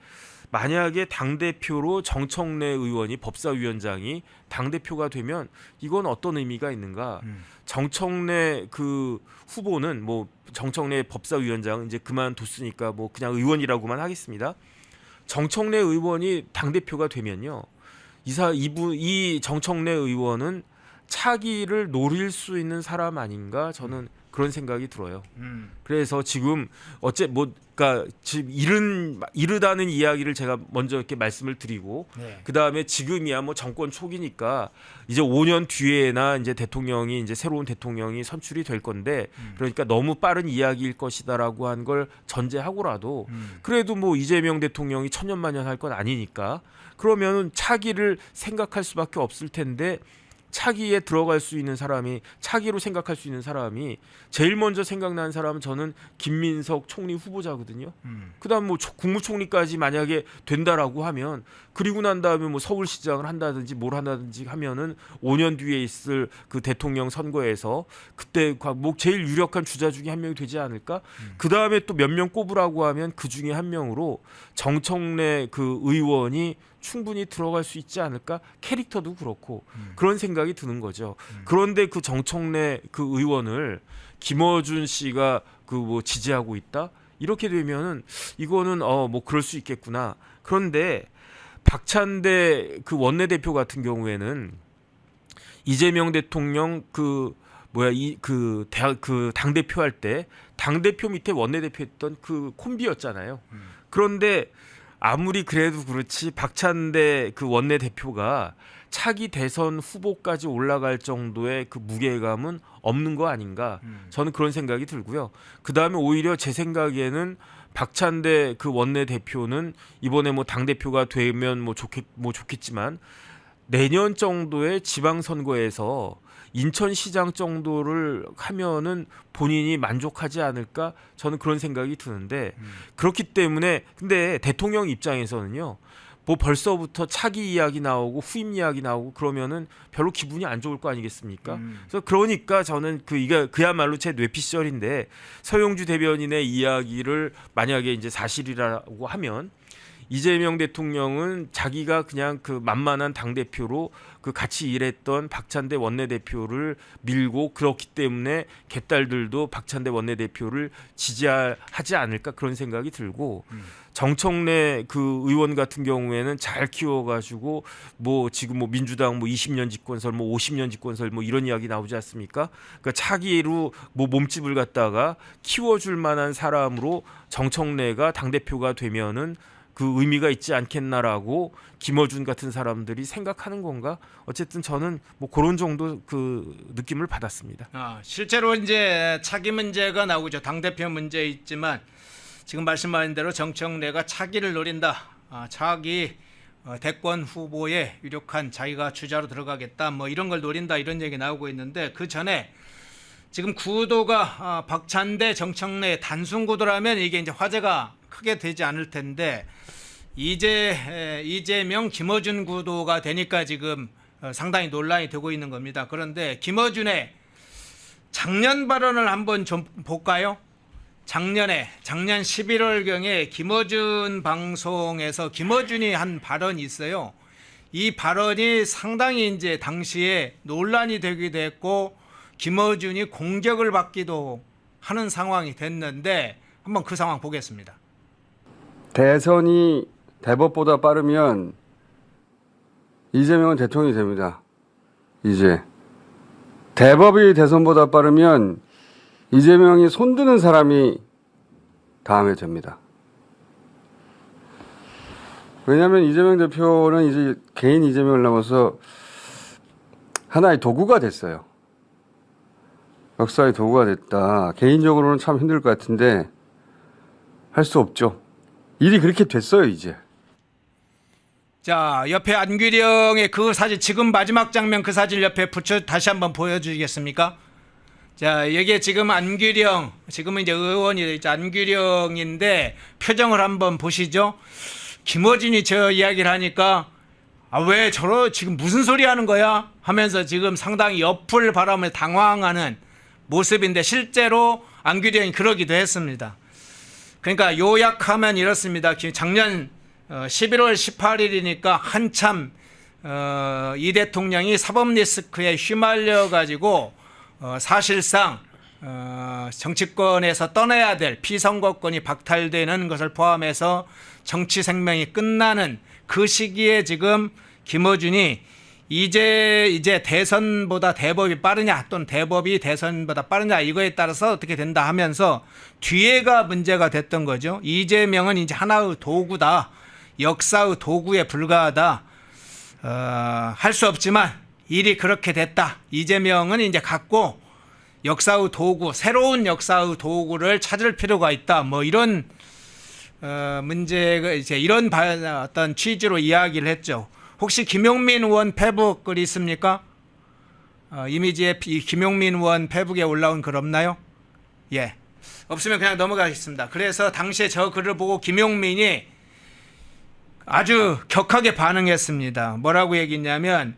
만약에 당대표로 정청래 의원이 법사위원장이 당대표가 되면 이건 어떤 의미가 있는가? 정청래 그 후보는 뭐 정청래 법사위원장 이제 그만뒀으니까 뭐 그냥 의원이라고만 하겠습니다. 정청래 의원이 당대표가 되면요. 이 정청래 의원은 차기를 노릴 수 있는 사람 아닌가 저는 그런 생각이 들어요. 그래서 지금 그러니까 지금 이르다는 이야기를 제가 먼저 이렇게 말씀을 드리고 그 다음에 지금이야 뭐 정권 초기니까 이제 5년 뒤에나 이제 대통령이 이제 새로운 대통령이 선출이 될 건데 그러니까 너무 빠른 이야기일 것이다라고 한 걸 전제하고라도 그래도 뭐 이재명 대통령이 천년만년 할 건 아니니까 그러면은 차기를 생각할 수밖에 없을 텐데. 차기에 들어갈 수 있는 사람이 차기로 생각할 수 있는 사람이 제일 먼저 생각나는 사람은 저는 김민석 총리 후보자거든요. 그다음 뭐 국무총리까지 만약에 된다라고 하면 그리고 난 다음에 뭐 서울시장을 한다든지 뭘 한다든지 하면은 5년 뒤에 있을 그 대통령 선거에서 그때 뭐 제일 유력한 주자 중에 한 명이 되지 않을까? 그다음에 또 몇 명 꼽으라고 하면 그 중에 한 명으로 정청래 그 의원이 충분히 들어갈 수 있지 않을까? 캐릭터도 그렇고 그런 생각이 드는 거죠. 그런데 그 정청래 그 의원을 김어준 씨가 그 뭐 지지하고 있다? 이렇게 되면은 이거는 뭐 그럴 수 있겠구나. 그런데 박찬대 그 원내대표 같은 경우에는 이재명 대통령 그 당대표 할 때 당대표 밑에 원내대표 했던 그 콤비였잖아요. 그런데 아무리 그래도 그렇지 박찬대 그 원내 대표가 차기 대선 후보까지 올라갈 정도의 그 무게감은 없는 거 아닌가? 저는 그런 생각이 들고요. 그 다음에 오히려 제 생각에는 박찬대 그 원내 대표는 이번에 뭐 당 대표가 되면 뭐 좋겠지만 내년 정도의 지방 선거에서 인천시장 정도를 하면은 본인이 만족하지 않을까? 저는 그런 생각이 드는데 그렇기 때문에 근데 대통령 입장에서는요. 뭐 벌써부터 차기 이야기 나오고 후임 이야기 나오고 그러면은 별로 기분이 안 좋을 거 아니겠습니까? 그래서 그러니까 저는 이게 그야말로 제 뇌피셜인데 서영주 대변인의 이야기를 만약에 이제 사실이라고 하면 이재명 대통령은 자기가 그냥 그 만만한 당 대표로 그 같이 일했던 박찬대 원내대표를 밀고 그렇기 때문에 개딸들도 박찬대 원내대표를 지지하지 않을까 그런 생각이 들고 정청래 그 의원 같은 경우에는 잘 키워가지고 뭐 지금 뭐 민주당 뭐 20년 집권설 뭐 50년 집권설 뭐 이런 이야기 나오지 않습니까? 그러니까 차기로 뭐 몸집을 갖다가 키워줄 만한 사람으로 정청래가 당 대표가 되면은 그 의미가 있지 않겠나라고 김어준 같은 사람들이 생각하는 건가? 어쨌든 저는 뭐 그런 정도 그 느낌을 받았습니다. 실제로 이제 차기 문제가 나오죠. 당 대표 문제 있지만 지금 말씀하신 대로 정청래가 차기를 노린다. 차기 대권 후보에 유력한 자기가 주자로 들어가겠다. 뭐 이런 걸 노린다 이런 얘기 나오고 있는데 그 전에 지금 구도가 박찬대 정청래 단순 구도라면 이게 이제 화제가 크게 되지 않을 텐데 이재명 김어준 구도가 되니까 지금 상당히 논란이 되고 있는 겁니다. 그런데 김어준의 작년 발언을 한번 좀 볼까요? 작년 11월경에 김어준 방송에서 김어준이 한 발언이 있어요. 이 발언이 상당히 이제 당시에 논란이 되기도 했고 김어준이 공격을 받기도 하는 상황이 됐는데 한번 그 상황 보겠습니다. 대선이 대법보다 빠르면 이재명은 대통령이 됩니다. 이제 대법이 대선보다 빠르면 이재명이 손드는 사람이 다음에 됩니다. 왜냐하면 이재명 대표는 이제 개인 이재명을 넘어서 하나의 도구가 됐어요. 역사의 도구가 됐다. 개인적으로는 참 힘들 것 같은데 할 수 없죠. 일이 그렇게 됐어요, 이제. 자, 옆에 안규령의 그 사진, 지금 마지막 장면 그 사진 옆에 붙여 다시 한번 보여주시겠습니까? 자, 여기에 지금 안규령, 지금은 이제 의원이 안규령인데 표정을 한번 보시죠. 김어준이 저 이야기를 하니까 왜 지금 무슨 소리 하는 거야? 하면서 지금 상당히 옆을 바라보며 당황하는 모습인데 실제로 안규령이 그러기도 했습니다. 그러니까 요약하면 이렇습니다. 작년 11월 18일이니까 한참 이 대통령이 사법 리스크에 휘말려 가지고 사실상 정치권에서 떠나야 될 피선거권이 박탈되는 것을 포함해서 정치 생명이 끝나는 그 시기에 지금 김어준이 이제 대선보다 대법이 빠르냐 또는 대법이 대선보다 빠르냐 이거에 따라서 어떻게 된다 하면서 뒤에가 문제가 됐던 거죠. 이재명은 이제 하나의 도구다. 역사의 도구에 불과하다. 할 수 없지만 일이 그렇게 됐다. 이재명은 이제 갖고 역사의 도구, 새로운 역사의 도구를 찾을 필요가 있다. 뭐 이런 문제가 이제 이런 어떤 취지로 이야기를 했죠. 혹시 김용민 의원 페북 글 있습니까? 이미지에 김용민 의원 페북에 올라온 글 없나요? 예. 없으면 그냥 넘어가겠습니다. 그래서 당시에 저 글을 보고 김용민이 아주 격하게 반응했습니다. 뭐라고 얘기했냐면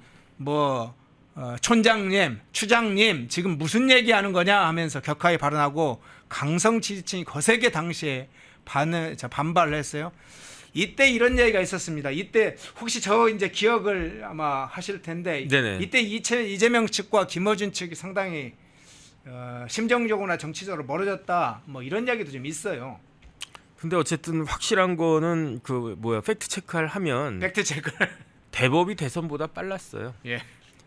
촌장님, 추장님 지금 무슨 얘기하는 거냐 하면서 격하게 발언하고 강성 지지층이 거세게 당시에 반발을 했어요. 이때 이런 얘기가 있었습니다. 이때 혹시 저 이제 기억을 아마 하실 텐데 네네. 이때 이재명 측과 김어준 측이 상당히 심정적으로나 정치적으로 멀어졌다. 뭐 이런 이야기도 좀 있어요. 근데 어쨌든 확실한 거는 팩트 체크를 하면 팩트 체크. 대법이 대선보다 빨랐어요. 예.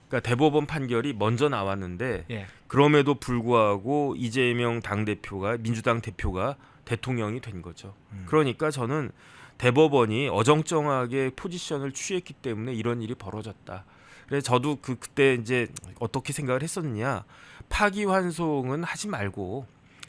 그러니까 대법원 판결이 먼저 나왔는데 예. 그럼에도 불구하고 이재명 당대표가 민주당 대표가 대통령이 된 거죠. 그러니까 저는 대법원이 어정쩡하게 포지션을 취했기 때문에 이런 일이 벌어졌다. 그래서 저도 그때 이제 어떻게 생각을 했었느냐, 파기환송은 하지 말고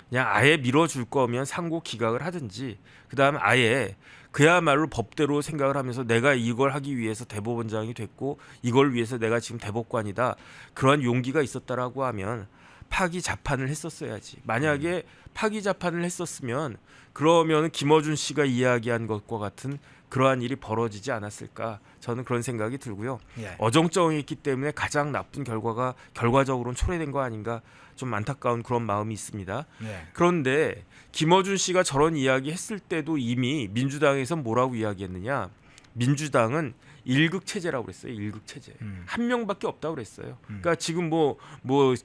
그냥 아예 밀어줄 거면 상고 기각을 하든지, 그다음에 아예 그야말로 법대로 생각을 하면서 내가 이걸 하기 위해서 대법원장이 됐고 이걸 위해서 내가 지금 대법관이다, 그러한 용기가 있었다라고 하면 파기 자판을 했었어야지. 만약에 파기 자판을 했었으면 그러면 김어준 씨가 이야기한 것과 같은 그러한 일이 벌어지지 않았을까, 저는 그런 생각이 들고요. 예. 어정쩡했기 때문에 가장 나쁜 결과가 결과적으로는 초래된 거 아닌가, 좀 안타까운 그런 마음이 있습니다. 예. 그런데 김어준 씨가 저런 이야기 했을 때도 이미 민주당에선 뭐라고 이야기했느냐, 민주당은 일극 체제라고 그랬어요. 일극 체제. 한 명밖에 없다고 그랬어요. 그러니까 지금 뭐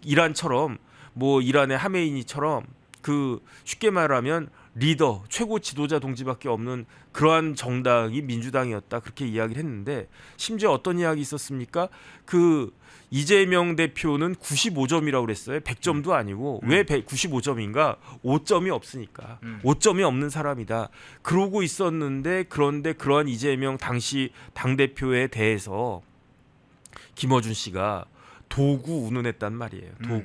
이란처럼, 뭐 이란의 하메이니처럼, 그 쉽게 말하면 리더, 최고 지도자 동지밖에 없는 그러한 정당이 민주당이었다, 그렇게 이야기를 했는데, 심지어 어떤 이야기 있었습니까? 그 이재명 대표는 95점이라고 그랬어요. 100점도 아니고. 왜 95점인가? 5점이 없으니까. 5점이 없는 사람이다, 그러고 있었는데, 그런데 그러한 이재명 당시 당대표에 대해서 김어준 씨가 도구 운운했단 말이에요. 도구.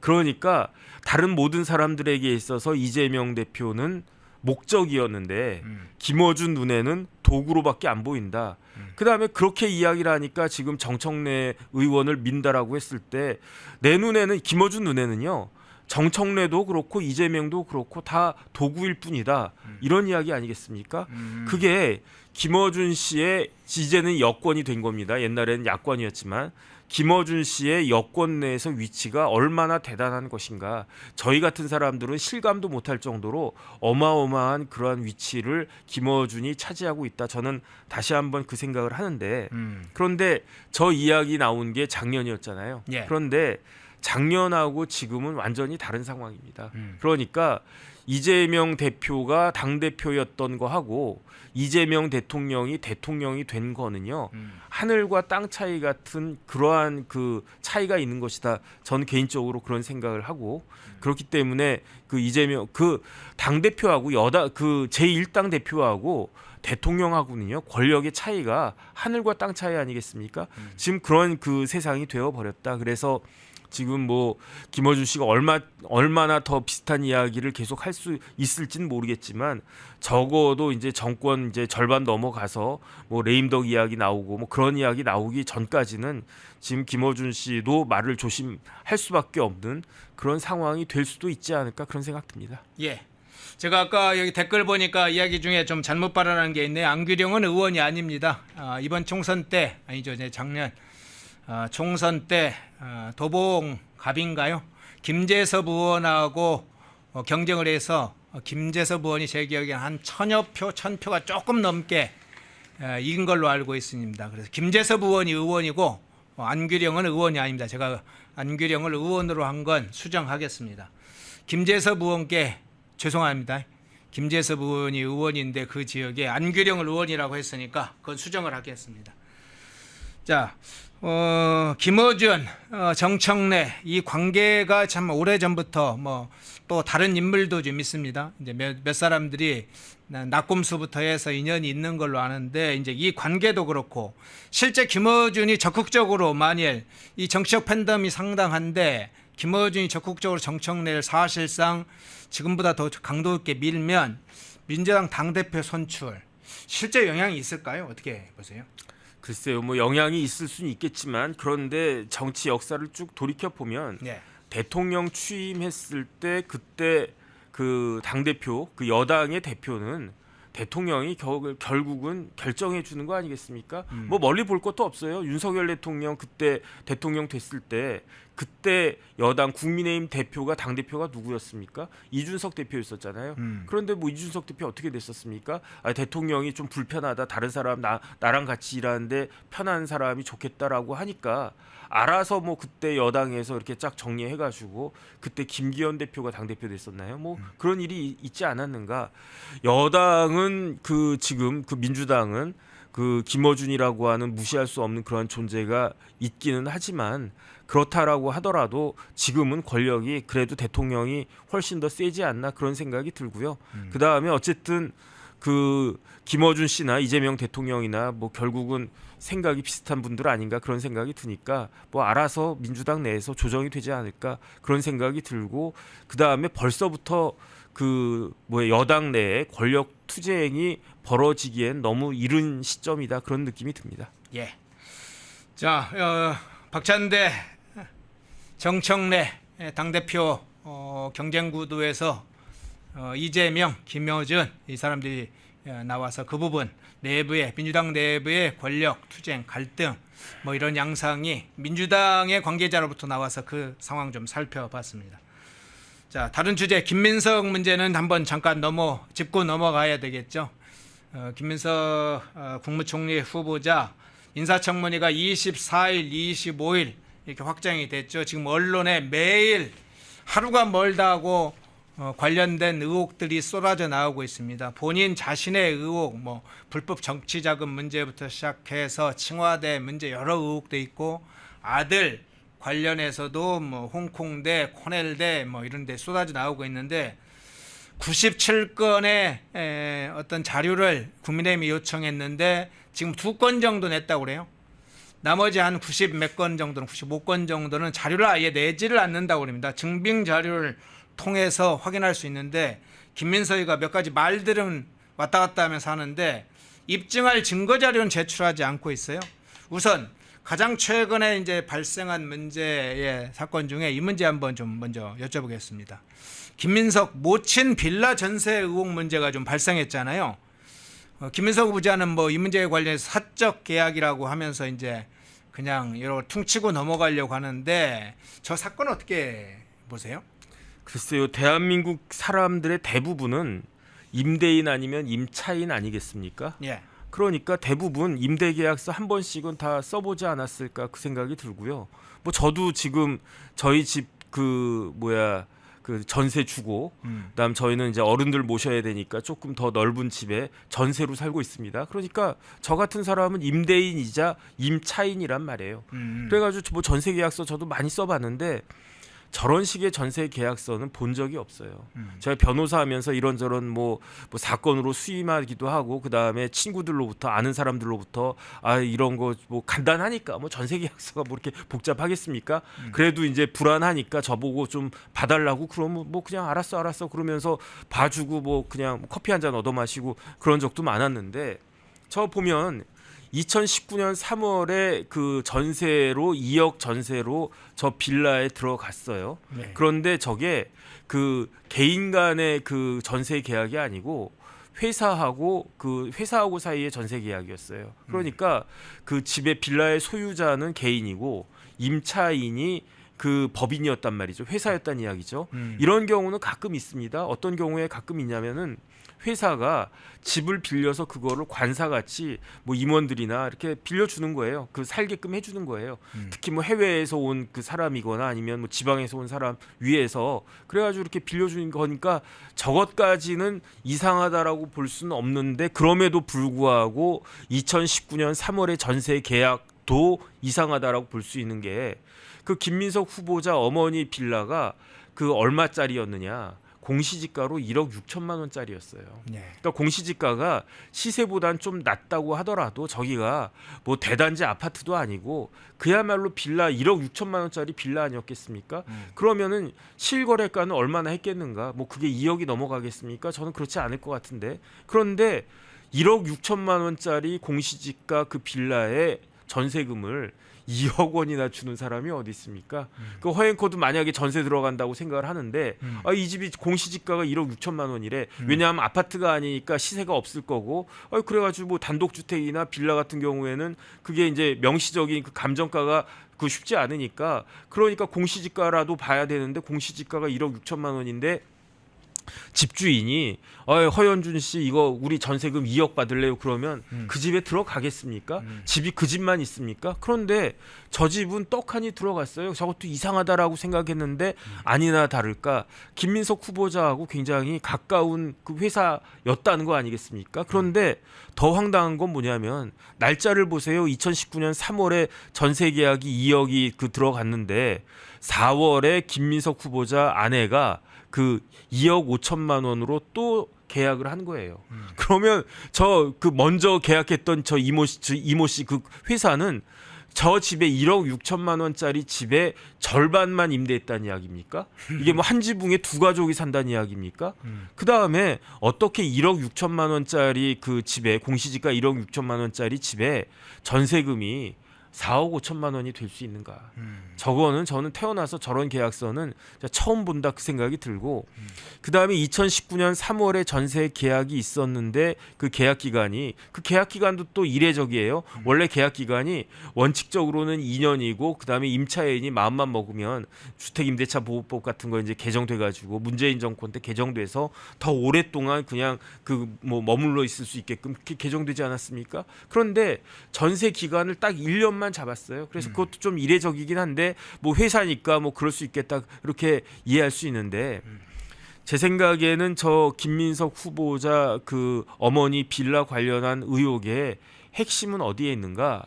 그러니까 다른 모든 사람들에게 있어서 이재명 대표는 목적이었는데 김어준 눈에는 도구로밖에 안 보인다. 그다음에 그렇게 이야기를 하니까 지금 정청래 의원을 민다라고 했을 때, 내 눈에는, 김어준 눈에는요, 정청래도 그렇고 이재명도 그렇고 다 도구일 뿐이다, 이런 이야기 아니겠습니까? 그게 김어준 씨의 이제는 여권이 된 겁니다. 옛날에는 야권이었지만 김어준 씨의 여권 내에서 위치가 얼마나 대단한 것인가, 저희 같은 사람들은 실감도 못할 정도로 어마어마한 그러한 위치를 김어준이 차지하고 있다, 저는 다시 한번 그 생각을 하는데, 그런데 저 이야기 나온 게 작년이었잖아요. 예. 그런데 작년하고 지금은 완전히 다른 상황입니다. 그러니까 이재명 대표가 당대표였던 거하고 이재명 대통령이 된 거는요, 하늘과 땅 차이 같은 그러한 그 차이가 있는 것이다, 저는 개인적으로 그런 생각을 하고, 그렇기 때문에 그 이재명 그 당대표하고 그 제1당 대표하고 대통령하고는요, 권력의 차이가 하늘과 땅 차이 아니겠습니까? 지금 그런 그 세상이 되어 버렸다. 그래서 지금 뭐 김어준 씨가 얼마나 더 비슷한 이야기를 계속 할 수 있을지는 모르겠지만, 적어도 이제 정권 이제 절반 넘어가서 뭐 레임덕 이야기 나오고 뭐 그런 이야기 나오기 전까지는 지금 김어준 씨도 말을 조심할 수밖에 없는 그런 상황이 될 수도 있지 않을까, 그런 생각 듭니다. 예. 제가 아까 여기 댓글 보니까 이야기 중에 좀 잘못 발언한 게 있네요. 안규령은 의원이 아닙니다. 이번 총선 때, 아니죠, 이제 작년 총선 때 도봉갑인가요? 김재섭 의원하고 경쟁을 해서 김재섭 의원이 제 기억에 한 1000표가 조금 넘게 이긴 걸로 알고 있습니다. 그래서 김재섭 의원이 의원이고 안규령은 의원이 아닙니다. 제가 안규령을 의원으로 한 건 수정하겠습니다. 김재섭 의원께 죄송합니다. 김재섭 의원이 의원인데 그 지역에 안규령을 의원이라고 했으니까 그건 수정을 하겠습니다. 자, 김어준, 정청래 이 관계가 참 오래전부터 뭐 또 다른 인물도 좀 있습니다. 이제 몇 사람들이 낙곰수부터 해서 인연이 있는 걸로 아는데, 이제 이 관계도 그렇고, 실제 김어준이 적극적으로, 만일 이 정치적 팬덤이 상당한데 김어준이 적극적으로 정청래를 사실상 지금보다 더 강도 있게 밀면 민주당 당대표 선출 실제 영향이 있을까요? 어떻게 보세요? 글쎄요, 뭐 영향이 있을 수는 있겠지만, 그런데 정치 역사를 쭉 돌이켜 보면 네. 대통령 취임했을 때 그때 그 당대표, 그 여당의 대표는 대통령이 결국은 결정해 주는 거 아니겠습니까? 뭐 멀리 볼 것도 없어요. 윤석열 대통령 그때 대통령 됐을 때 그때 여당 국민의힘 대표가 당대표가 누구였습니까? 이준석 대표였었잖아요. 그런데 뭐 이준석 대표 어떻게 됐었습니까? 대통령이 좀 불편하다, 다른 사람 나랑 같이 일하는데 편한 사람이 좋겠다라고 하니까 알아서 뭐 그때 여당에서 이렇게 쫙 정리해가지고 그때 김기현 대표가 당대표 됐었나요? 뭐 그런 일이 있지 않았는가? 여당은 그 지금 그 민주당은 그 김어준이라고 하는 무시할 수 없는 그런 존재가 있기는 하지만, 그렇다라고 하더라도 지금은 권력이 그래도 대통령이 훨씬 더 세지 않나, 그런 생각이 들고요. 그 다음에 어쨌든 그 김어준 씨나 이재명 대통령이나 뭐 결국은 생각이 비슷한 분들 아닌가 그런 생각이 드니까 뭐 알아서 민주당 내에서 조정이 되지 않을까 그런 생각이 들고 그 다음에 벌써부터 그 뭐 여당 내에 권력 투쟁이 벌어지기엔 너무 이른 시점이다 그런 느낌이 듭니다. 예. 자, 박찬대, 정청래 당대표 경쟁 구도에서 이재명, 김어준 이 사람들이 나와서 그 부분 내부의 민주당 내부의 권력 투쟁 갈등 뭐 이런 양상이 민주당의 관계자로부터 나와서 그 상황 좀 살펴봤습니다. 자, 다른 주제 김민석 문제는 한번 잠깐 짚고 넘어가야 되겠죠. 김민석 국무총리 후보자 인사청문회가 24일, 25일 이렇게 확정이 됐죠. 지금 언론에 매일 하루가 멀다 하고 관련된 의혹들이 쏟아져 나오고 있습니다. 본인 자신의 의혹, 뭐 불법 정치자금 문제부터 시작해서 청와대 문제 여러 의혹도 있고 아들 관련해서도 뭐 홍콩대, 코넬대 뭐 이런 데 쏟아져 나오고 있는데 97건의 어떤 자료를 국민의힘이 요청했는데 지금 2건 정도 냈다고 그래요. 나머지 한 90 몇 건 정도는 95건 정도는 자료를 아예 내지를 않는다고 그럽니다. 증빙 자료를 통해서 확인할 수 있는데 김민석이가 몇 가지 말들은 왔다 갔다 하면서 하는데 입증할 증거 자료는 제출하지 않고 있어요. 우선 가장 최근에 이제 발생한 문제의 사건 중에 이 문제 한번 좀 먼저 여쭤보겠습니다. 김민석 모친 빌라 전세 의혹 문제가 좀 발생했잖아요. 김민석 후보자는 뭐 이 문제에 관련해서 사적 계약이라고 하면서 이제 그냥 이런 퉁치고 넘어가려고 하는데 저 사건 어떻게 보세요? 글쎄요, 대한민국 사람들의 대부분은 임대인 아니면 임차인 아니겠습니까? 예. 그러니까 대부분 임대계약서 한 번씩은 다 써보지 않았을까 그 생각이 들고요. 뭐 저도 지금 저희 집 그 전세 주고 그다음 저희는 이제 어른들 모셔야 되니까 조금 더 넓은 집에 전세로 살고 있습니다. 그러니까 저 같은 사람은 임대인이자 임차인이란 말이에요. 그래가지고 뭐 전세 계약서 저도 많이 써봤는데 저런 식의 전세 계약서는 본 적이 없어요. 제가 변호사하면서 이런저런 뭐 사건으로 수임하기도 하고 그 다음에 친구들로부터 아는 사람들로부터 이런 거 뭐 간단하니까 뭐 전세 계약서가 뭐 이렇게 복잡하겠습니까? 그래도 이제 불안하니까 저보고 좀 봐달라고 그러면 뭐 그냥 알았어 그러면서 봐주고 뭐 그냥 커피 한 잔 얻어 마시고 그런 적도 많았는데 저 보면 2019년 3월에 그 전세로 2억 전세로 저 빌라에 들어갔어요. 네. 그런데 저게 그 개인 간의 그 전세 계약이 아니고 회사하고 사이의 전세 계약이었어요. 그러니까 그 집의 빌라의 소유자는 개인이고 임차인이 그 법인이었단 말이죠. 회사였단 이야기죠. 이런 경우는 가끔 있습니다. 어떤 경우에 가끔 있냐면은 회사가 집을 빌려서 그거를 관사같이 뭐 임원들이나 이렇게 빌려주는 거예요. 그 살게끔 해주는 거예요. 특히 뭐 해외에서 온 그 사람이거나 아니면 뭐 지방에서 온 사람 위에서 그래가지고 이렇게 빌려주는 거니까 저것까지는 이상하다라고 볼 수는 없는데 그럼에도 불구하고 2019년 3월에 전세 계약도 이상하다라고 볼 수 있는 게 그 김민석 후보자 어머니 빌라가 그 얼마짜리였느냐? 공시지가로 1억 6천만 원짜리였어요. 네. 그러니까 공시지가가 시세보단 좀 낮다고 하더라도 저기가 뭐 대단지 아파트도 아니고 그야말로 빌라 1억 6천만 원짜리 빌라 아니었겠습니까? 그러면은 실거래가는 얼마나 했겠는가? 뭐 그게 2억이 넘어가겠습니까? 저는 그렇지 않을 것 같은데. 그런데 1억 6천만 원짜리 공시지가 그 빌라의 전세금을 2억 원이나 주는 사람이 어디 있습니까? 그 허행코도 만약에 전세 들어간다고 생각을 하는데 이 집이 공시지가가 1억 6천만 원이래. 왜냐하면 아파트가 아니니까 시세가 없을 거고 그래가지고 뭐 단독주택이나 빌라 같은 경우에는 그게 이제 명시적인 그 감정가가 그 쉽지 않으니까 그러니까 공시지가라도 봐야 되는데 공시지가가 1억 6천만 원인데 집주인이 허연준 씨 이거 우리 전세금 2억 받을래요? 그러면 그 집에 들어가겠습니까? 집이 그 집만 있습니까? 그런데 저 집은 떡하니 들어갔어요. 저것도 이상하다라고 생각했는데 아니나 다를까 김민석 후보자하고 굉장히 가까운 그 회사였다는 거 아니겠습니까? 그런데 더 황당한 건 뭐냐면 날짜를 보세요. 2019년 3월에 전세 계약이 2억이 그 들어갔는데 4월에 김민석 후보자 아내가 그 2억 5천만 원으로 또 계약을 한 거예요. 그러면 저 그 먼저 계약했던 저 이모 씨 그 회사는 저 집에 1억 6천만 원짜리 집에 절반만 임대했다는 이야기입니까? 이게 뭐 한 지붕에 두 가족이 산다는 이야기입니까? 그 다음에 어떻게 1억 6천만 원짜리 그 집에 공시지가 1억 6천만 원짜리 집에 전세금이 4억 5천만 원이 될 수 있는가? 저거는 저는 태어나서 저런 계약서는 처음 본다 그 생각이 들고 그 다음에 2019년 3월에 전세 계약이 있었는데 그 계약 기간도 또 이례적이에요. 원래 계약 기간이 원칙적으로는 2년이고 그 다음에 임차인이 마음만 먹으면 주택임대차보호법 같은 거 이제 개정돼가지고 문재인 정권 때 개정돼서 더 오랫동안 그냥 그 뭐 머물러 있을 수 있게끔 그렇게 개정되지 않았습니까? 그런데 전세 기간을 딱 1년만 잡았어요. 그래서 그것도 좀 이례적이긴 한데 뭐 회사니까 뭐 그럴 수 있겠다 이렇게 이해할 수 있는데 제 생각에는 저 김민석 후보자 그 어머니 빌라 관련한 의혹의 핵심은 어디에 있는가?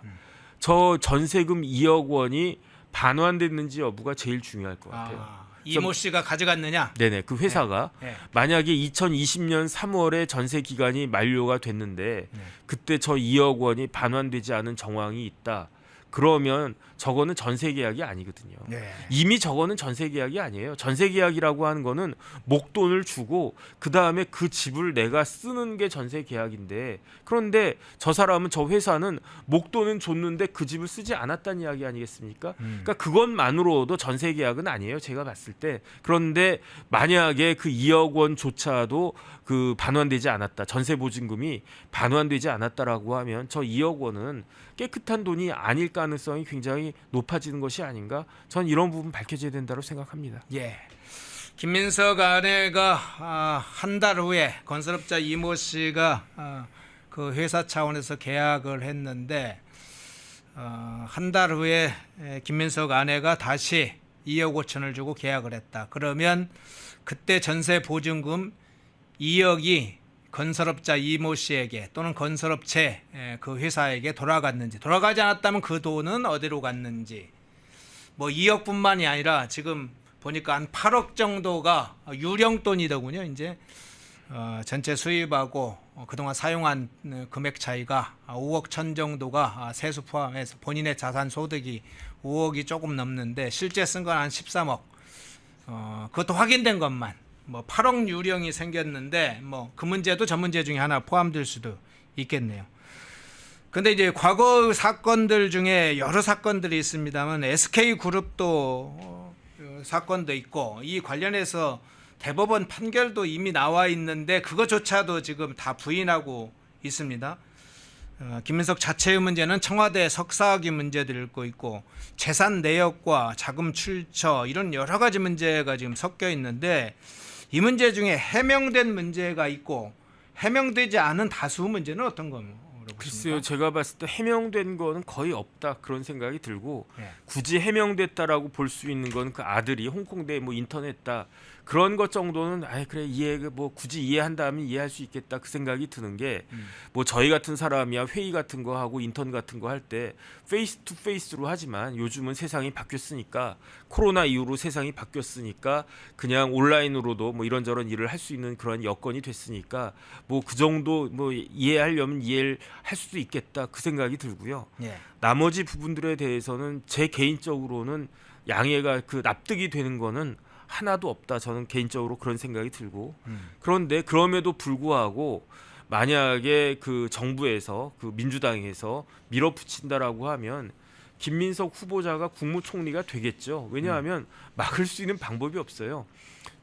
저 전세금 2억 원이 반환됐는지 여부가 제일 중요할 것 같아요. 이모 씨가 가져갔느냐? 네네, 그 회사가 네. 만약에 2020년 3월에 전세 기간이 만료가 됐는데 그때 저 2억 원이 반환되지 않은 정황이 있다. 그러면 저거는 전세 계약이 아니거든요. 네. 이미 저거는 전세 계약이 아니에요. 전세 계약이라고 하는 거는 목돈을 주고 그 다음에 그 집을 내가 쓰는 게 전세 계약인데 그런데 저 사람은 저 회사는 목돈은 줬는데 그 집을 쓰지 않았다는 이야기 아니겠습니까? 그러니까 그것만으로도 전세 계약은 아니에요. 제가 봤을 때. 그런데 만약에 그 2억 원조차도 그 반환되지 않았다. 전세 보증금이 반환되지 않았다라고 하면 저 2억 원은 깨끗한 돈이 아닐 가능성이 굉장히 높아지는 것이 아닌가? 전 이런 부분 밝혀져야 된다고 생각합니다. 예. 김민석 아내가 한 달 후에 건설업자 이모 씨가 그 회사 차원에서 계약을 했는데 한 달 후에 김민석 아내가 다시 2억 5천을 주고 계약을 했다. 그러면 그때 전세 보증금 2억이 건설업자 이모 씨에게 또는 건설업체 그 회사에게 돌아갔는지 돌아가지 않았다면 그 돈은 어디로 갔는지 뭐 2억뿐만이 아니라 지금 보니까 한 8억 정도가 유령돈이더군요. 이제 전체 수입하고 그동안 사용한 금액 차이가 5억 천 정도가 세수 포함해서 본인의 자산 소득이 5억이 조금 넘는데 실제 쓴 건 한 13억. 그것도 확인된 것만 뭐 8억 유령이 생겼는데 뭐 그 문제도 저 문제 중에 하나 포함될 수도 있겠네요. 근데 이제 과거 사건들 중에 여러 사건들이 있습니다만 SK그룹도 사건도 있고 이 관련해서 대법원 판결도 이미 나와 있는데 그것조차도 지금 다 부인하고 있습니다. 김민석 자체의 문제는 청와대 석사학위 문제도 있고 재산 내역과 자금 출처 이런 여러 가지 문제가 지금 섞여 있는데 이 문제 중에 해명된 문제가 있고 해명되지 않은 다수 문제는 어떤 거라고 보십니까? 글쎄요, 제가 봤을 때 해명된 거는 거의 없다 그런 생각이 들고 예. 굳이 해명됐다라고 볼 수 있는 건 그 아들이 홍콩대에 뭐 인턴했다 그런 것 정도는 그래 이해 뭐 굳이 이해한다면 이해할 수 있겠다 그 생각이 드는 게 뭐 저희 같은 사람이야 회의 같은 거 하고 인턴 같은 거 할 때 페이스 투 페이스로 하지만 요즘은 세상이 바뀌었으니까 코로나 이후로 세상이 바뀌었으니까 그냥 온라인으로도 뭐 이런저런 일을 할 수 있는 그런 여건이 됐으니까 뭐 그 정도 뭐 이해하려면 이해를 할 수도 있겠다 그 생각이 들고요. 예. 나머지 부분들에 대해서는 제 개인적으로는 양해가 그 납득이 되는 거는 하나도 없다. 저는 개인적으로 그런 생각이 들고 그런데 그럼에도 불구하고 만약에 그 정부에서 그 민주당에서 밀어붙인다라고 하면 김민석 후보자가 국무총리가 되겠죠. 왜냐하면 막을 수 있는 방법이 없어요.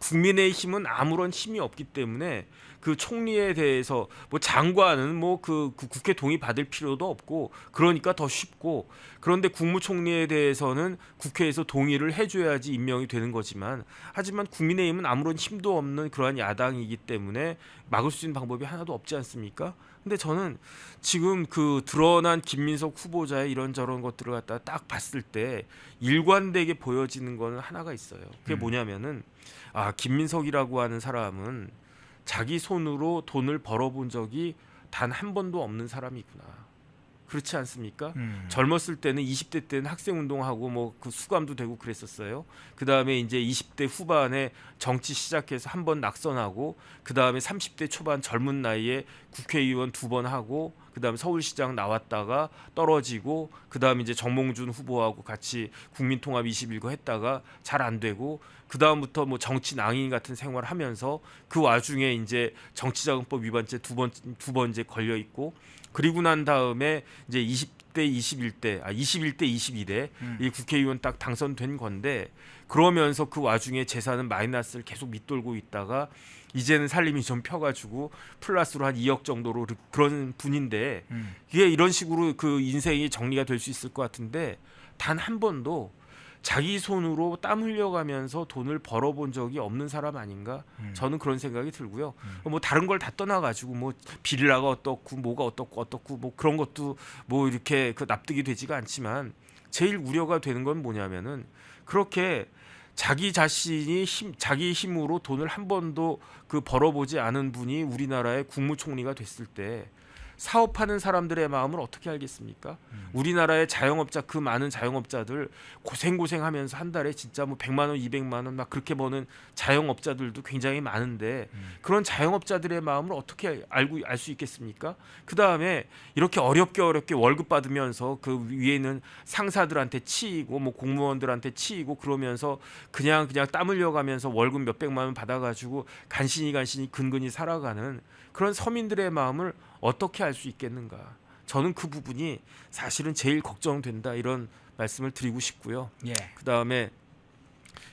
국민의힘은 아무런 힘이 없기 때문에 그 총리에 대해서 뭐 장관은 뭐 그 국회 동의 받을 필요도 없고 그러니까 더 쉽고 그런데 국무총리에 대해서는 국회에서 동의를 해줘야지 임명이 되는 거지만 하지만 국민의힘은 아무런 힘도 없는 그러한 야당이기 때문에 막을 수 있는 방법이 하나도 없지 않습니까? 근데 저는 지금 그 드러난 김민석 후보자의 이런저런 것들을 갖다가 딱 봤을 때 일관되게 보여지는 거는 하나가 있어요. 그게 뭐냐면은 김민석이라고 하는 사람은 자기 손으로 돈을 벌어본 적이 단 한 번도 없는 사람이구나. 그렇지 않습니까? 젊었을 때는 20대 때는 학생 운동하고 뭐 그 수감도 되고 그랬었어요. 그 다음에 이제 20대 후반에 정치 시작해서 한 번 낙선하고 그 다음에 30대 초반 젊은 나이에 국회의원 2번 하고 그 다음에 서울시장 나왔다가 떨어지고 그 다음에 이제 정몽준 후보하고 같이 국민통합 21거 했다가 잘 안 되고 그 다음부터 뭐 정치 낭인 같은 생활을 하면서 그 와중에 이제 정치자금법 위반죄 두 번째 걸려 있고 그리고 난 다음에 이제 21대 22대 이 국회의원 딱 당선된 건데 그러면서 그 와중에 재산은 마이너스를 계속 밑돌고 있다가 이제는 살림이 좀 펴가지고 플러스로 한 2억 정도로 그런 분인데 이게 이런 식으로 그 인생이 정리가 될 수 있을 것 같은데 단 한 번도 자기 손으로 땀 흘려가면서 돈을 벌어본 적이 없는 사람 아닌가? 저는 그런 생각이 들고요. 뭐 다른 걸 다 떠나가지고 뭐 빌라가 어떻고 뭐가 어떻고 뭐 그런 것도 뭐 이렇게 그 납득이 되지가 않지만 제일 우려가 되는 건 뭐냐면은 그렇게 자기 자신이 자기 힘으로 돈을 한 번도 그 벌어보지 않은 분이 우리나라의 국무총리가 됐을 때 사업하는 사람들의 마음을 어떻게 알겠습니까? 우리나라의 자영업자 그 많은 자영업자들 고생하면서 한 달에 진짜 뭐 100만 원, 200만 원 막 그렇게 버는 자영업자들도 굉장히 많은데 그런 자영업자들의 마음을 어떻게 알 수 있겠습니까? 그 다음에 이렇게 어렵게 월급 받으면서 그 위에는 상사들한테 치이고 뭐 공무원들한테 치이고 그러면서 그냥 땀 흘려가면서 월급 몇백만 원 받아가지고 간신히 근근히 살아가는 그런 서민들의 마음을 어떻게 알 수 있겠는가? 저는 그 부분이 사실은 제일 걱정된다 이런 말씀을 드리고 싶고요. 예. 그 다음에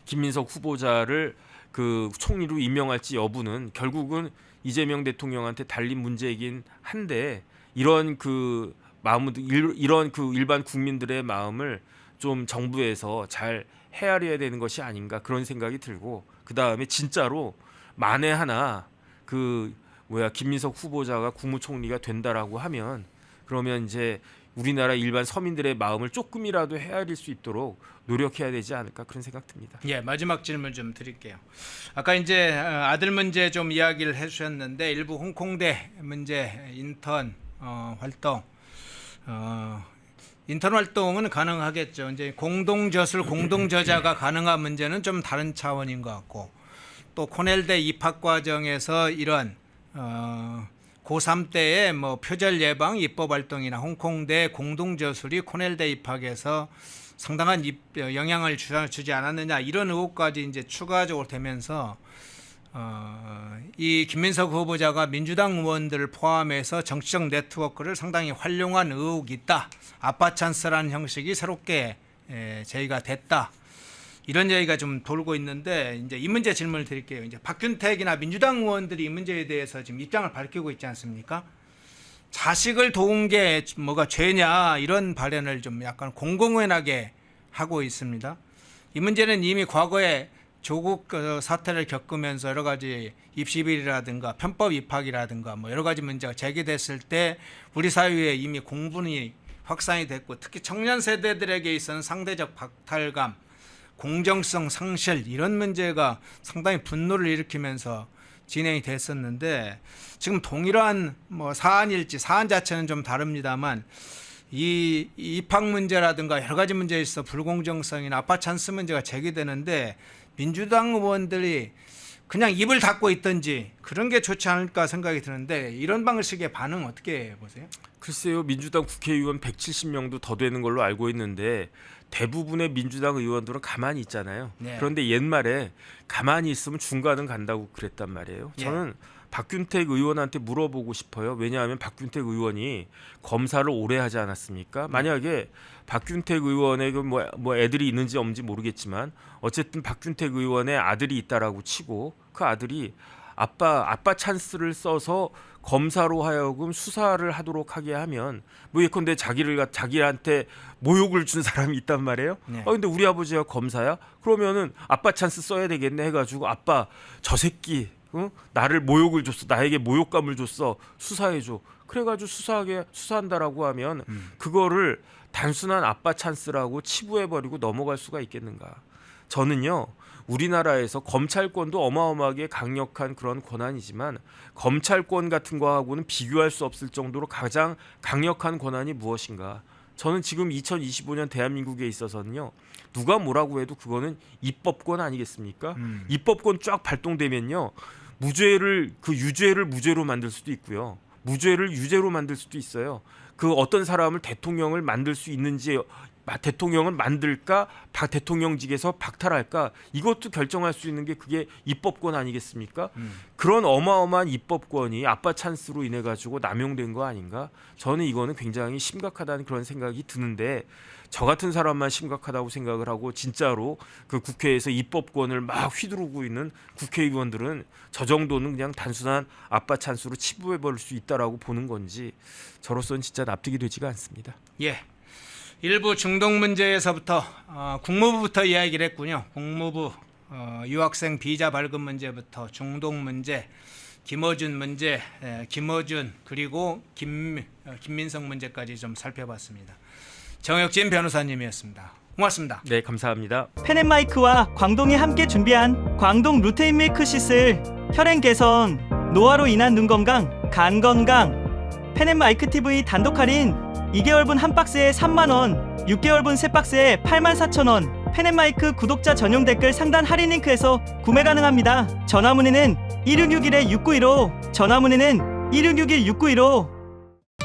김민석 후보자를 그 총리로 임명할지 여부는 결국은 이재명 대통령한테 달린 문제이긴 한데 이런 그 마음을 이런 그 일반 국민들의 마음을 좀 정부에서 잘 헤아려야 되는 것이 아닌가 그런 생각이 들고 그 다음에 진짜로 만에 하나 김민석 후보자가 국무총리가 된다라고 하면 그러면 이제 우리나라 일반 서민들의 마음을 조금이라도 헤아릴 수 있도록 노력해야 되지 않을까 그런 생각 듭니다. 예, 마지막 질문 좀 드릴게요. 아까 이제 아들 문제 좀 이야기를 해주셨는데 일부 홍콩대 문제 인턴 활동, 인턴 활동은 가능하겠죠. 이제 공동저술, 공동저자가 가능한 문제는 좀 다른 차원인 것 같고 또 코넬대 입학 과정에서 이런 고3 때의 뭐 표절 예방 입법 활동이나 홍콩대 공동저술이 코넬대 입학에서 상당한 영향을 주지 않았느냐 이런 의혹까지 이제 추가적으로 되면서 이 김민석 후보자가 민주당 의원들을 포함해서 정치적 네트워크를 상당히 활용한 의혹이 있다. 아빠 찬스라는 형식이 새롭게 제기가 됐다. 이런 얘기가 좀 돌고 있는데 이제 이 문제 질문을 드릴게요. 이제 박균택이나 민주당 의원들이 이 문제에 대해서 지금 입장을 밝히고 있지 않습니까? 자식을 도운 게 뭐가 죄냐 이런 발언을 좀 약간 공공연하게 하고 있습니다. 이 문제는 이미 과거에 조국 사태를 겪으면서 여러 가지 입시비리라든가 편법 입학이라든가 뭐 여러 가지 문제가 제기됐을 때 우리 사회에 이미 공분이 확산이 됐고 특히 청년 세대들에게 있어서는 상대적 박탈감 공정성 상실 이런 문제가 상당히 분노를 일으키면서 진행이 됐었는데 지금 동일한 뭐 사안일지 사안 자체는 좀 다릅니다만 이 입학 문제라든가 여러 가지 문제에 있어 불공정성이나 아빠 찬스 문제가 제기되는데 민주당 의원들이 그냥 입을 닫고 있든지 그런 게 좋지 않을까 생각이 드는데 이런 방식의 반응 어떻게 보세요? 글쎄요. 민주당 국회의원 170명도 더 되는 걸로 알고 있는데 대부분의 민주당 의원들은 가만히 있잖아요. 네. 그런데 옛말에 가만히 있으면 중간은 간다고 그랬단 말이에요. 저는 박균택 의원한테 물어보고 싶어요. 왜냐하면 박균택 의원이 검사를 오래 하지 않았습니까? 만약에 박균택 의원의 뭐 애들이 있는지 없는지 모르겠지만 어쨌든 박균택 의원의 아들이 있다라고 치고 그 아들이 아빠 찬스를 써서 검사로 하여금 수사를 하도록 하게 하면 뭐 예컨대 자기한테 모욕을 준 사람이 있단 말이에요. 네. 근데 우리 아버지가 검사야? 그러면은 아빠 찬스 써야 되겠네 해가지고 아빠 저 새끼 나를 모욕을 줬어. 나에게 모욕감을 줬어. 수사해줘. 그래가지고 수사한다라고 하면 그거를 단순한 아빠 찬스라고 치부해버리고 넘어갈 수가 있겠는가. 저는요. 우리나라에서 검찰권도 어마어마하게 강력한 그런 권한이지만 검찰권 같은 거하고는 비교할 수 없을 정도로 가장 강력한 권한이 무엇인가? 저는 지금 2025년 대한민국에 있어서는요. 누가 뭐라고 해도 그거는 입법권 아니겠습니까? 입법권 쫙 발동되면요. 유죄를 무죄로 만들 수도 있고요. 무죄를 유죄로 만들 수도 있어요. 그 어떤 사람을 대통령을 만들 수 있는지, 대통령을 만들까, 대통령직에서 박탈할까, 이것도 결정할 수 있는 게 그게 입법권 아니겠습니까? 그런 어마어마한 입법권이 아빠 찬스로 인해 가지고 남용된 거 아닌가? 저는 이거는 굉장히 심각하다는 그런 생각이 드는데, 저 같은 사람만 심각하다고 생각을 하고 진짜로 그 국회에서 입법권을 막 휘두르고 있는 국회의원들은 저 정도는 그냥 단순한 아빠 찬스로 치부해 버릴 수 있다라고 보는 건지 저로서는 진짜 납득이 되지가 않습니다. 예. 일부 중동 문제에서부터 국무부부터 이야기를 했군요. 국무부 유학생 비자 발급 문제부터 중동 문제, 김어준 문제, 김어준 그리고 김민석 문제까지 좀 살펴봤습니다. 정혁진 변호사님이었습니다. 고맙습니다. 네, 감사합니다. 펜앤마이크와 광동이 함께 준비한 광동 루테인 밀크시슬 혈행 개선, 노화로 인한 눈 건강, 간 건강. 펜앤마이크 TV 단독 할인 2개월분 한 박스에 3만원, 6개월분 세 박스에 84,000원. 펜앤마이크 구독자 전용 댓글 상단 할인 링크에서 구매 가능합니다. 전화 문의는 1661-6915, 전화 문의는 1661-6915.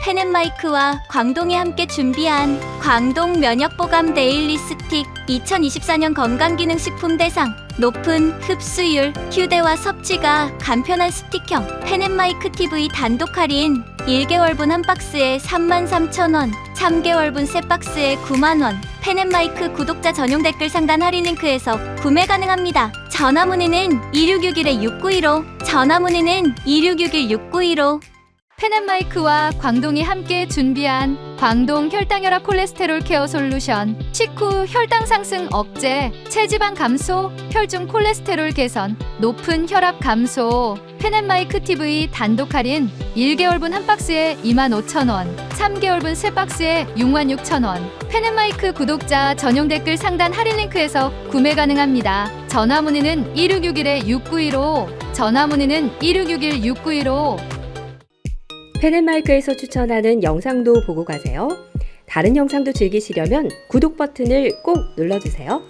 펜앤마이크와 광동이 함께 준비한 광동 면역보감 데일리 스틱 2024년 건강기능식품 대상 높은 흡수율, 휴대와 섭취가 간편한 스틱형 펜앤마이크 TV 단독 할인 1개월분 한 박스에 33,000원, 3개월분 세 박스에 9만원. 펜앤마이크 구독자 전용 댓글 상단 할인 링크에서 구매 가능합니다. 전화 문의는 2661-6915, 전화 문의는 2661-6915. 펜앤마이크와 광동이 함께 준비한 광동 혈당혈압 콜레스테롤 케어 솔루션 식후 혈당 상승 억제, 체지방 감소, 혈중 콜레스테롤 개선, 높은 혈압 감소. 펜앤마이크 TV 단독 할인 1개월분 한 박스에 25,000원, 3개월분 세 박스에 66,000원. 펜앤마이크 구독자 전용 댓글 상단 할인 링크에서 구매 가능합니다. 전화 문의는 1661-6915, 전화 문의는 1661-6915. 펜앤마이크에서 추천하는 영상도 보고 가세요. 다른 영상도 즐기시려면 구독 버튼을 꼭 눌러주세요.